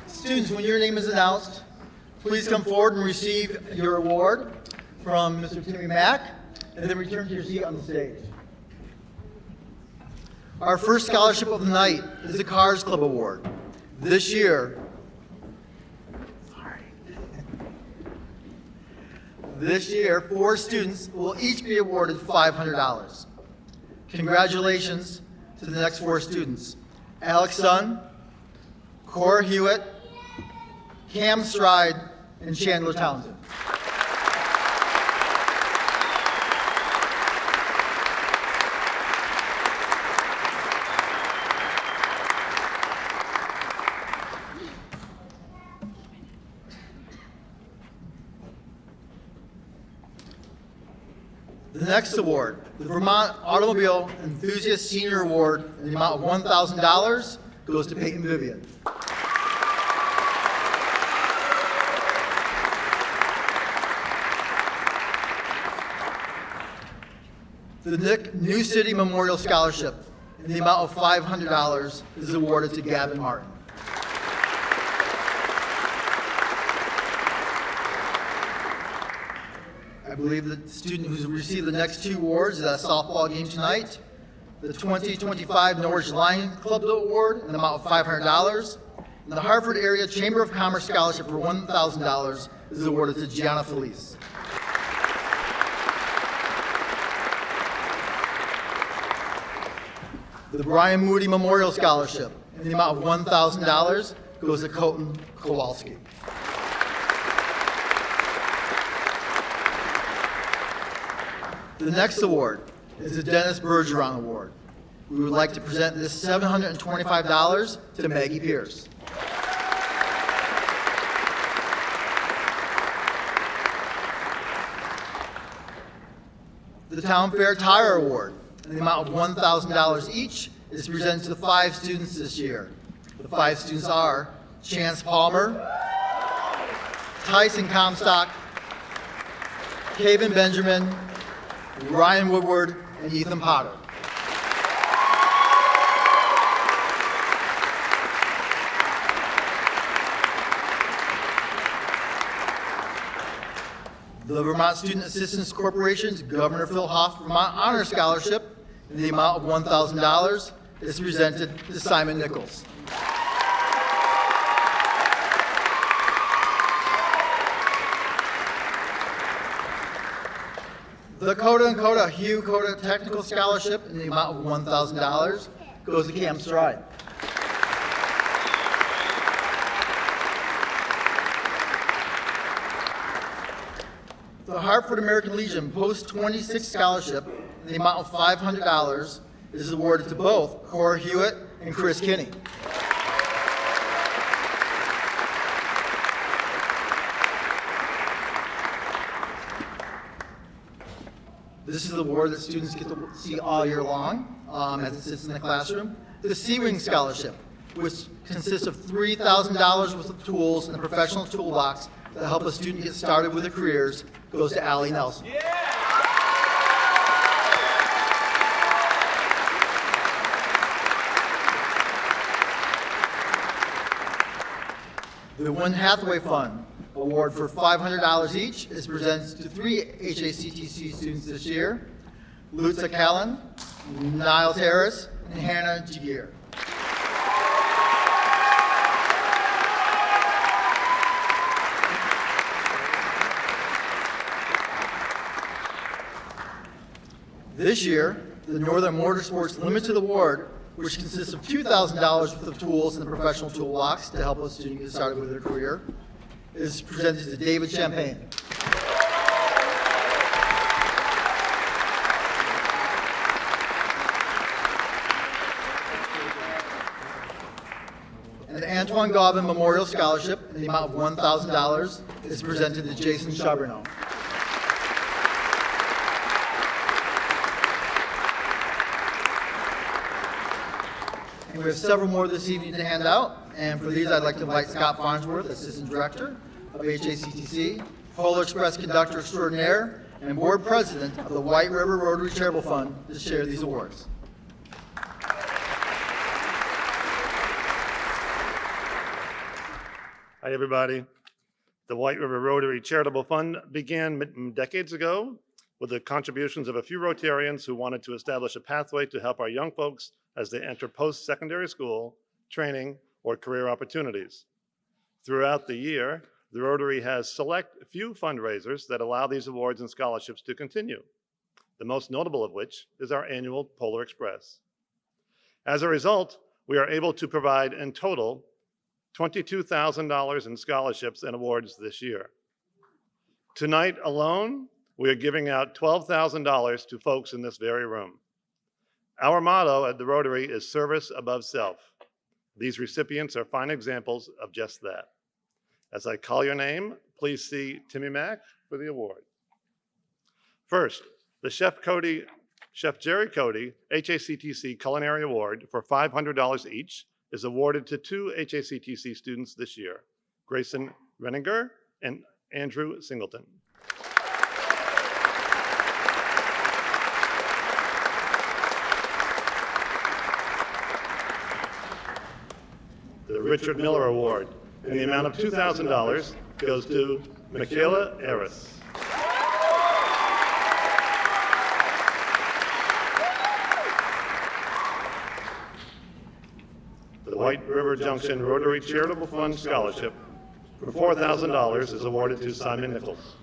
Students, when your name is announced, please come forward and receive your award from Mr. Timmy Mack, and then return to your seat on the stage. Our first scholarship of the night is the Cars Club Award. This year, 4 students will each be awarded $500. Congratulations to the next 4 students: Alex Sun, Cora Hewitt, Cam Stride, and Chandler Townsend. The next award, the Vermont Automobile Enthusiast Senior Award, in the amount of $1,000, goes to Peyton Vivian. The New City Memorial Scholarship, in the amount of $500, is awarded to Gavin Martin. I believe the student who's received the next 2 awards is at a softball game tonight. The 2025 Norwich Lions Club Award in the amount of $500. And the Hartford Area Chamber of Commerce Scholarship for $1,000 is awarded to Gianna Felice. The Brian Moody Memorial Scholarship in the amount of $1,000 goes to Colton Kowalski. The next award is the Dennis Bergeron Award. We would like to present this $725 to Maggie Pierce. The Town Fair Tire Award, in the amount of $1,000 each, is presented to the 5 students this year. The 5 students are Chance Palmer, Tyson Comstock, Kevin Benjamin, Ryan Woodward, and Ethan Potter. The Vermont Student Assistance Corporation's Governor Phil Hoff Vermont Honor Scholarship in the amount of $1,000 is presented to Simon Nichols. The Coda and Coda Hugh Coda Technical Scholarship in the amount of $1,000 goes to Cam Stride. The Hartford American Legion Post-26 Scholarship in the amount of $500 is awarded to both Cora Hewitt and Chris Kinney. This is the award that students get to see all year long as it sits in the classroom. The C-Wing Scholarship, which consists of $3,000 worth of tools in a professional toolbox that help a student get started with their careers, goes to Allie Nelson. The Win Hathaway Fund award for $500 each is presented to 3 HACTC students this year: Lutza Callan, Niles Harris, and Hannah Jagir. This year, the Northern Motorsports Limited Award, which consists of $2,000 worth of tools in the professional toolbox to help a student get started with their career, is presented to David Champagne. And the Antoine Gauvin Memorial Scholarship in the amount of $1,000 is presented to Jason Charbonneau. And we have several more this evening to hand out. And for these, I'd like to invite Scott Farnsworth, Assistant Director of HACTC, Polar Express Conductor Extraordinaire, and Board President of the White River Rotary Charitable Fund, to share these awards. Hi, everybody. The White River Rotary Charitable Fund began decades ago with the contributions of a few Rotarians who wanted to establish a pathway to help our young folks as they enter post-secondary school, training, or career opportunities. Throughout the year, the Rotary has select few fundraisers that allow these awards and scholarships to continue, the most notable of which is our annual Polar Express. As a result, we are able to provide in total $22,000 in scholarships and awards this year. Tonight alone, we are giving out $12,000 to folks in this very room. Our motto at the Rotary is service above self. These recipients are fine examples of just that. As I call your name, please see Timmy Mack for the award. First, the Chef Jerry Cody HACTC Culinary Award for $500 each is awarded to 2 HACTC students this year, Grayson Renninger and Andrew Singleton. The Richard Miller Award in the amount of $2,000 goes to Michaela Eris. The White River Junction Rotary Charitable Fund Scholarship for $4,000 is awarded to Simon Nichols.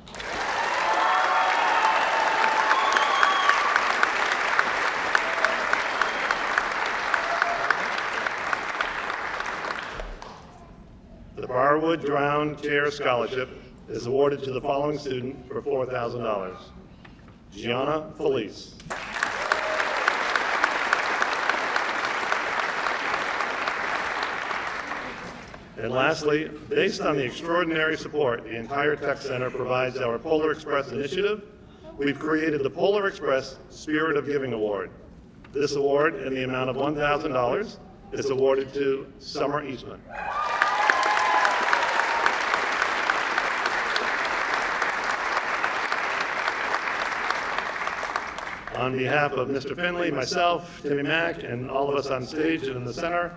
The Barwood Drown Care Scholarship is awarded to the following student for $4,000. Gianna Felice. And lastly, based on the extraordinary support the entire Tech Center provides our Polar Express initiative, we've created the Polar Express Spirit of Giving Award. This award, in the amount of $1,000, is awarded to Summer Eastman. On behalf of Mr. Finley, myself, Timmy Mack, and all of us on stage and in the center,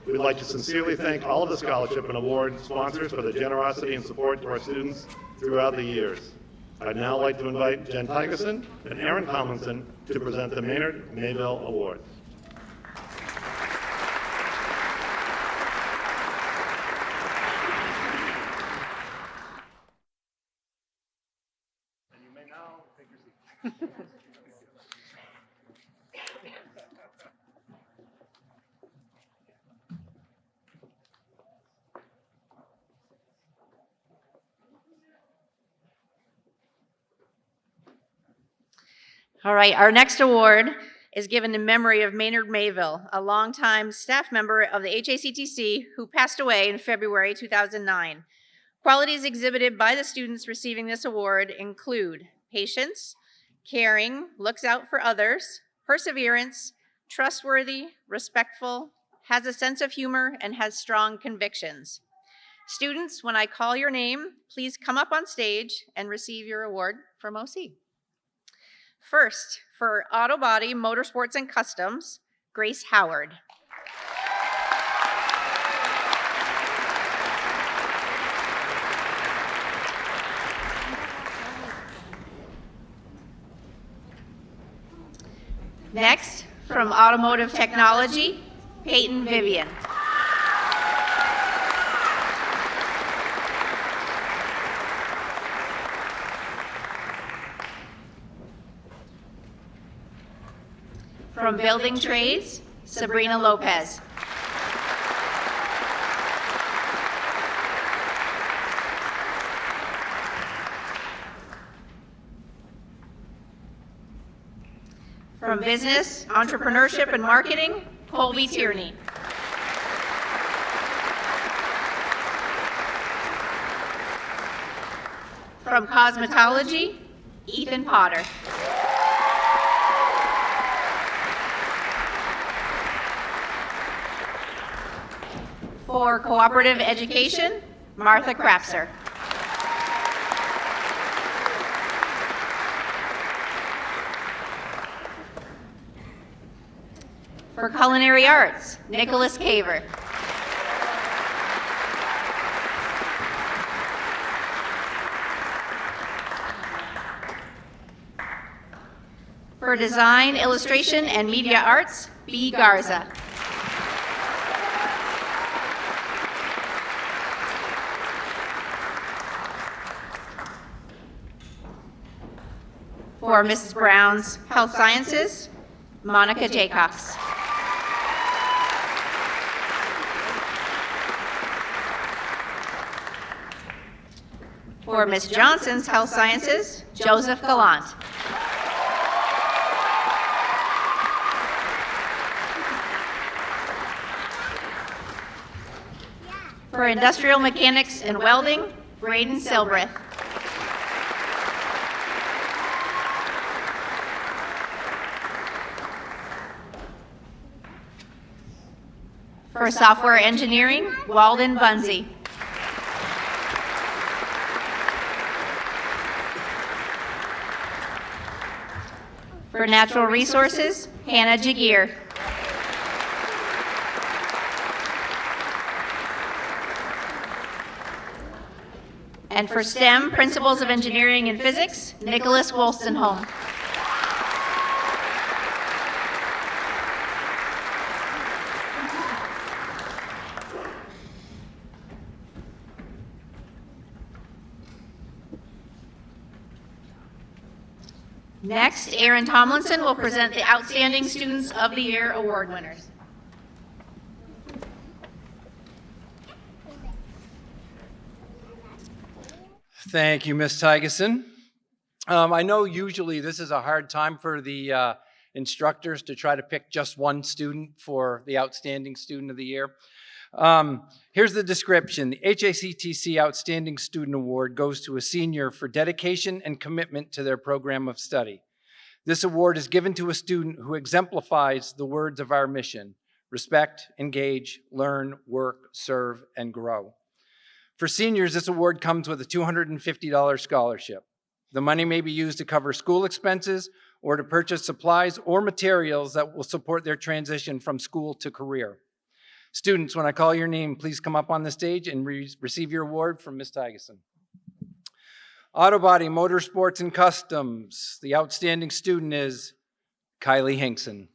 we'd like to sincerely thank all of the scholarship and award sponsors for the generosity and support to our students throughout the years. I'd now like to invite Jen Tygerson and Aaron Tomlinson to present the Maynard Mayville Award. And you may now take your seat. All right, our next award is given in memory of Maynard Mayville, a longtime staff member of the HACTC who passed away in February 2009. Qualities exhibited by the students receiving this award include patience, caring, looks out for others, perseverance, trustworthy, respectful, has a sense of humor, and has strong convictions. Students, when I call your name, please come up on stage and receive your award from OC. First, for Auto Body, Motorsports, and Customs, Grace Howard. Next, from Automotive Technology, Peyton Vivian. From Building Trades, Sabrina Lopez. From Business, Entrepreneurship, and Marketing, Colby Tierney. From Cosmetology, Ethan Potter. For Cooperative Education, Martha Krapser. For Culinary Arts, Nicholas Caver. For Design, Illustration, and Media Arts, B. Garza. For Mrs. Brown's Health Sciences, Monica Jaycox. For Ms. Johnson's Health Sciences, Joseph Gallant. For Industrial Mechanics and Welding, Braden Silbreth. For Software Engineering, Walden Bunzy. For Natural Resources, Hannah Jagir. And for STEM, Principles of Engineering and Physics, Nicholas Wolstenholme. Next, Aaron Tomlinson will present the Outstanding Students of the Year award winners. Thank you, Ms. Tygeson. I know usually this is a hard time for the instructors to try to pick just one student for the Outstanding Student of the Year. Here's the description. The HACTC Outstanding Student Award goes to a senior for dedication and commitment to their program of study. This award is given to a student who exemplifies the words of our mission: respect, engage, learn, work, serve, and grow. For seniors, this award comes with a $250 scholarship. The money may be used to cover school expenses or to purchase supplies or materials that will support their transition from school to career. Students, when I call your name, please come up on the stage and receive your award from Ms. Tygeson. Auto Body, Motorsports, and Customs. The outstanding student is Kylie Hinkson.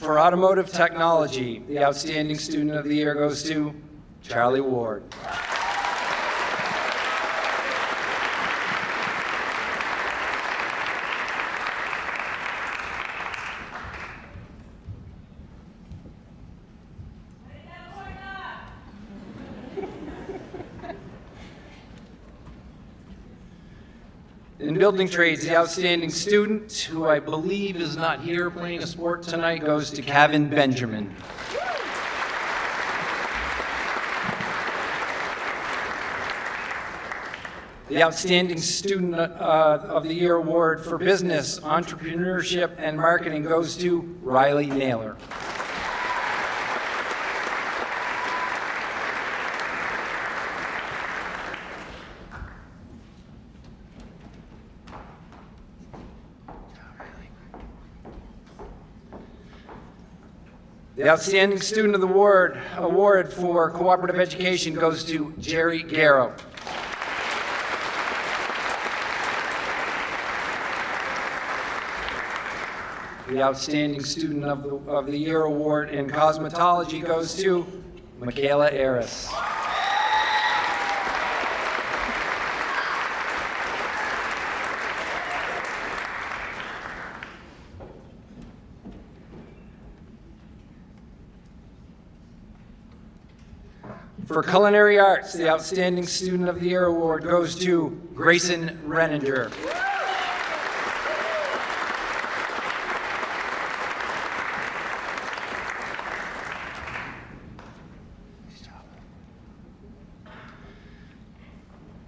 For automotive technology, the outstanding student of the year goes to Charlie Ward. In building trades, the outstanding student, who I believe is not here playing a sport tonight, goes to Kevin Benjamin. The outstanding student of the year award for business, entrepreneurship, and marketing goes to Riley Naylor. The outstanding student of the award for cooperative education goes to Jerry Garrow. The outstanding student of the year award in cosmetology goes to Michaela Aris. For culinary arts, the outstanding student of the year award goes to Grayson Renninger.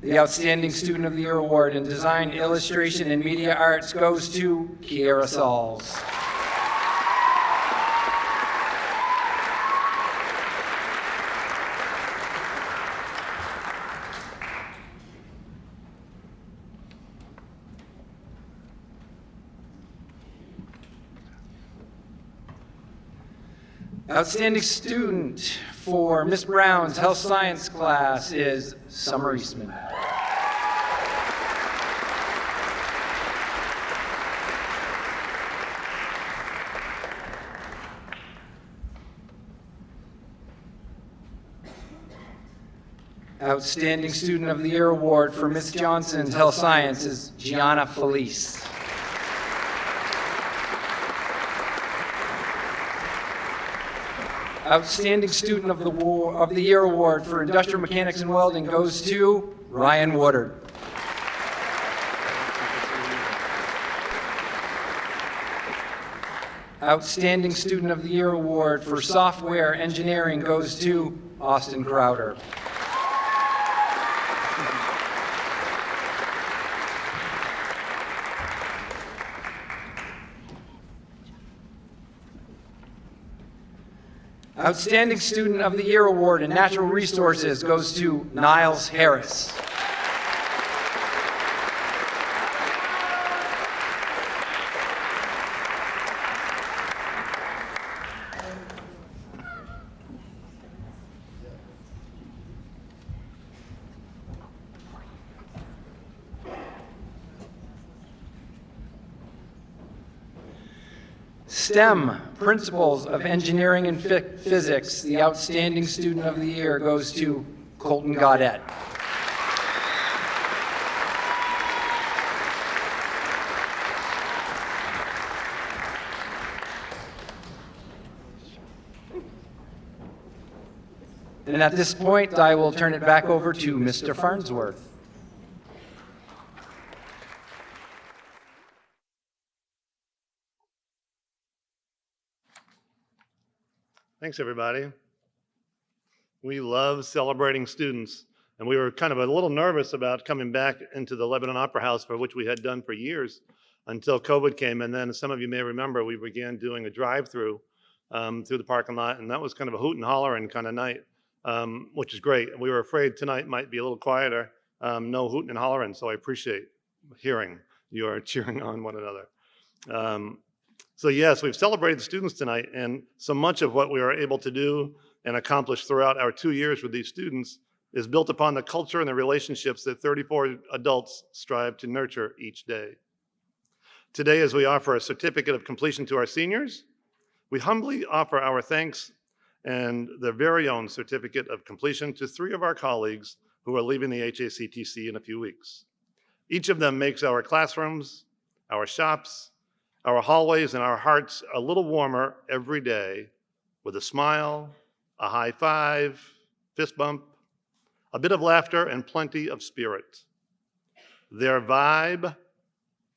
The outstanding student of the year award in design, illustration, and media arts goes to Kiara Sauls. Outstanding student for Miss Brown's health science class is Summer Eastman. Outstanding student of the year award for Miss Johnson's health science is Gianna Felice. Outstanding student of the year award for industrial mechanics and welding goes to Ryan Woodard. Outstanding student of the year award for software engineering goes to Austin Crowder. Outstanding Student of the Year Award in Natural Resources goes to Niles Harris. STEM, Principles of Engineering and Physics, the Outstanding Student of the Year goes to Colton Gaudette. And at this point, I will turn it back over to Mr. Farnsworth. Thanks, everybody. We love celebrating students, and we were kind of a little nervous about coming back into the Lebanon Opera House, for which we had done for years until COVID came. And then some of you may remember we began doing a drive-through through the parking lot, and that was kind of a hoot and hollering kind of night, which is great. And we were afraid tonight might be a little quieter, no hooting and hollering, so I appreciate hearing you are cheering on one another. So yes, we've celebrated students tonight, and so much of what we are able to do and accomplish throughout our 2 years with these students is built upon the culture and the relationships that 34 adults strive to nurture each day. Today, as we offer a certificate of completion to our seniors, We humbly offer our thanks and their very own certificate of completion to 3 of our colleagues who are leaving the HACTC in a few weeks. Each of them makes our classrooms, our shops, our hallways, and our hearts a little warmer every day with a smile, a high five, fist bump, a bit of laughter, and plenty of spirit. Their vibe,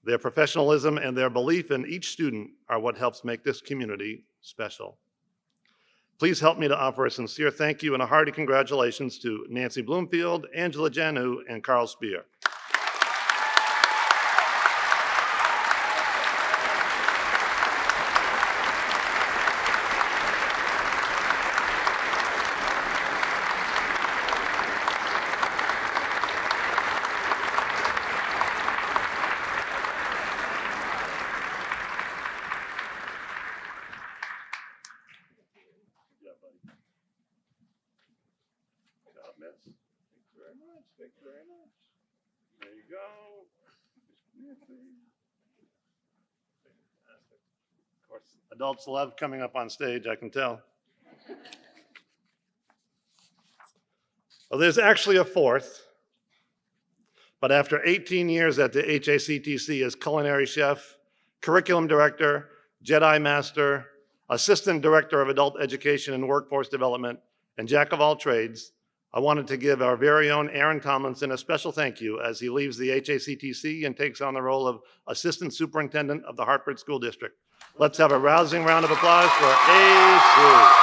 their professionalism, and their belief in each student are what helps make this community special. Please help me to offer a sincere thank you and a hearty congratulations to Nancy Bloomfield, Angela Janu, and Carl Spear. Thank you very much. There you go. Of course, adults love coming up on stage, I can tell. Well, there's actually a fourth, but after 18 years at the HACTC as culinary chef, curriculum director, Jedi Master, assistant director of adult education and workforce development, and jack of all trades, I wanted to give our very own Aaron Tomlinson a special thank you as he leaves the HACTC and takes on the role of Assistant Superintendent of the Hartford School District. Let's have a rousing round of applause for AC.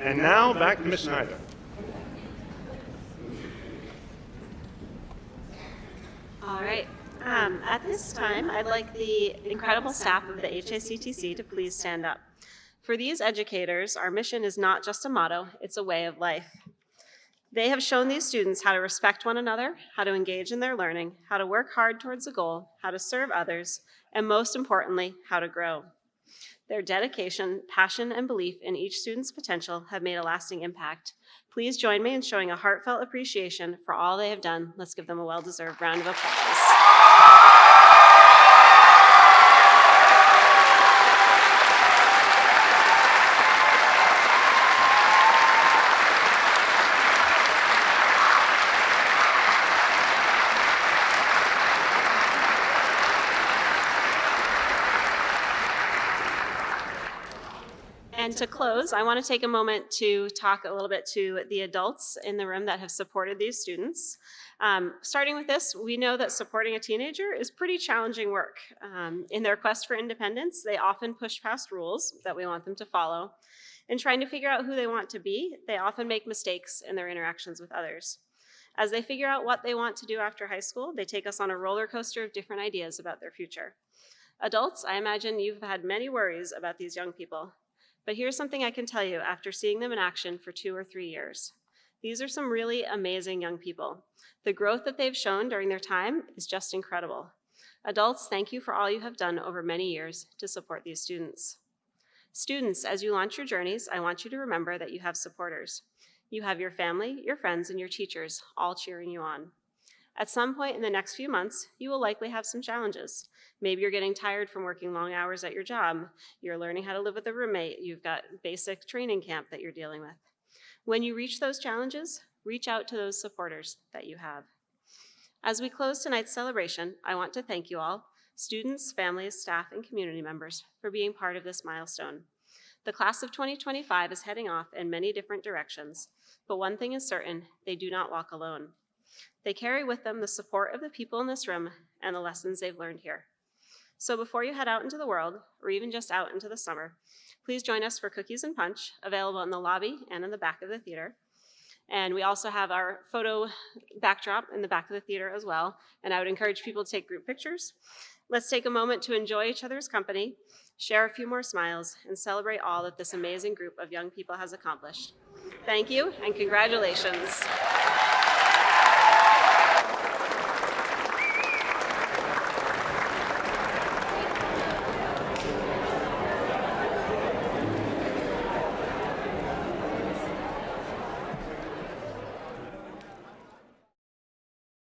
And now back to Ms. Schneider. All right. At this time, I'd like the incredible staff of the HACTC to please stand up. For these educators, our mission is not just a motto, it's a way of life. They have shown these students how to respect one another, how to engage in their learning, how to work hard towards a goal, how to serve others, and most importantly, how to grow. Their dedication, passion, and belief in each student's potential have made a lasting impact. Please join me in showing a heartfelt appreciation for all they have done. Let's give them a well-deserved round of applause. And to close, I want to take a moment to talk a little bit to the adults in the room that have supported these students. Starting with this, we know that supporting a teenager is pretty challenging work. In their quest for independence, they often push past rules that we want them to follow. In trying to figure out who they want to be, they often make mistakes in their interactions with others. As they figure out what they want to do after high school, they take us on a roller coaster of different ideas about their future. Adults, I imagine you've had many worries about these young people. But here's something I can tell you after seeing them in action for 2 or 3 years. These are some really amazing young people. The growth that they've shown during their time is just incredible. Adults, thank you for all you have done over many years to support these students. Students, as you launch your journeys, I want you to remember that you have supporters. You have your family, your friends, and your teachers all cheering you on. At some point in the next few months, you will likely have some challenges. Maybe you're getting tired from working long hours at your job. You're learning how to live with a roommate. You've got basic training camp that you're dealing with. When you reach those challenges, reach out to those supporters that you have. As we close tonight's celebration, I want to thank you all, students, families, staff, and community members, for being part of this milestone. The class of 2025 is heading off in many different directions, but one thing is certain, they do not walk alone. They carry with them the support of the people in this room and the lessons they've learned here. So before you head out into the world, or even just out into the summer, please join us for cookies and punch, available in the lobby and in the back of the theater. And we also have our photo backdrop in the back of the theater as well, and I would encourage people to take group pictures. Let's take a moment to enjoy each other's company, share a few more smiles, and celebrate all that this amazing group of young people has accomplished. Thank you, and congratulations.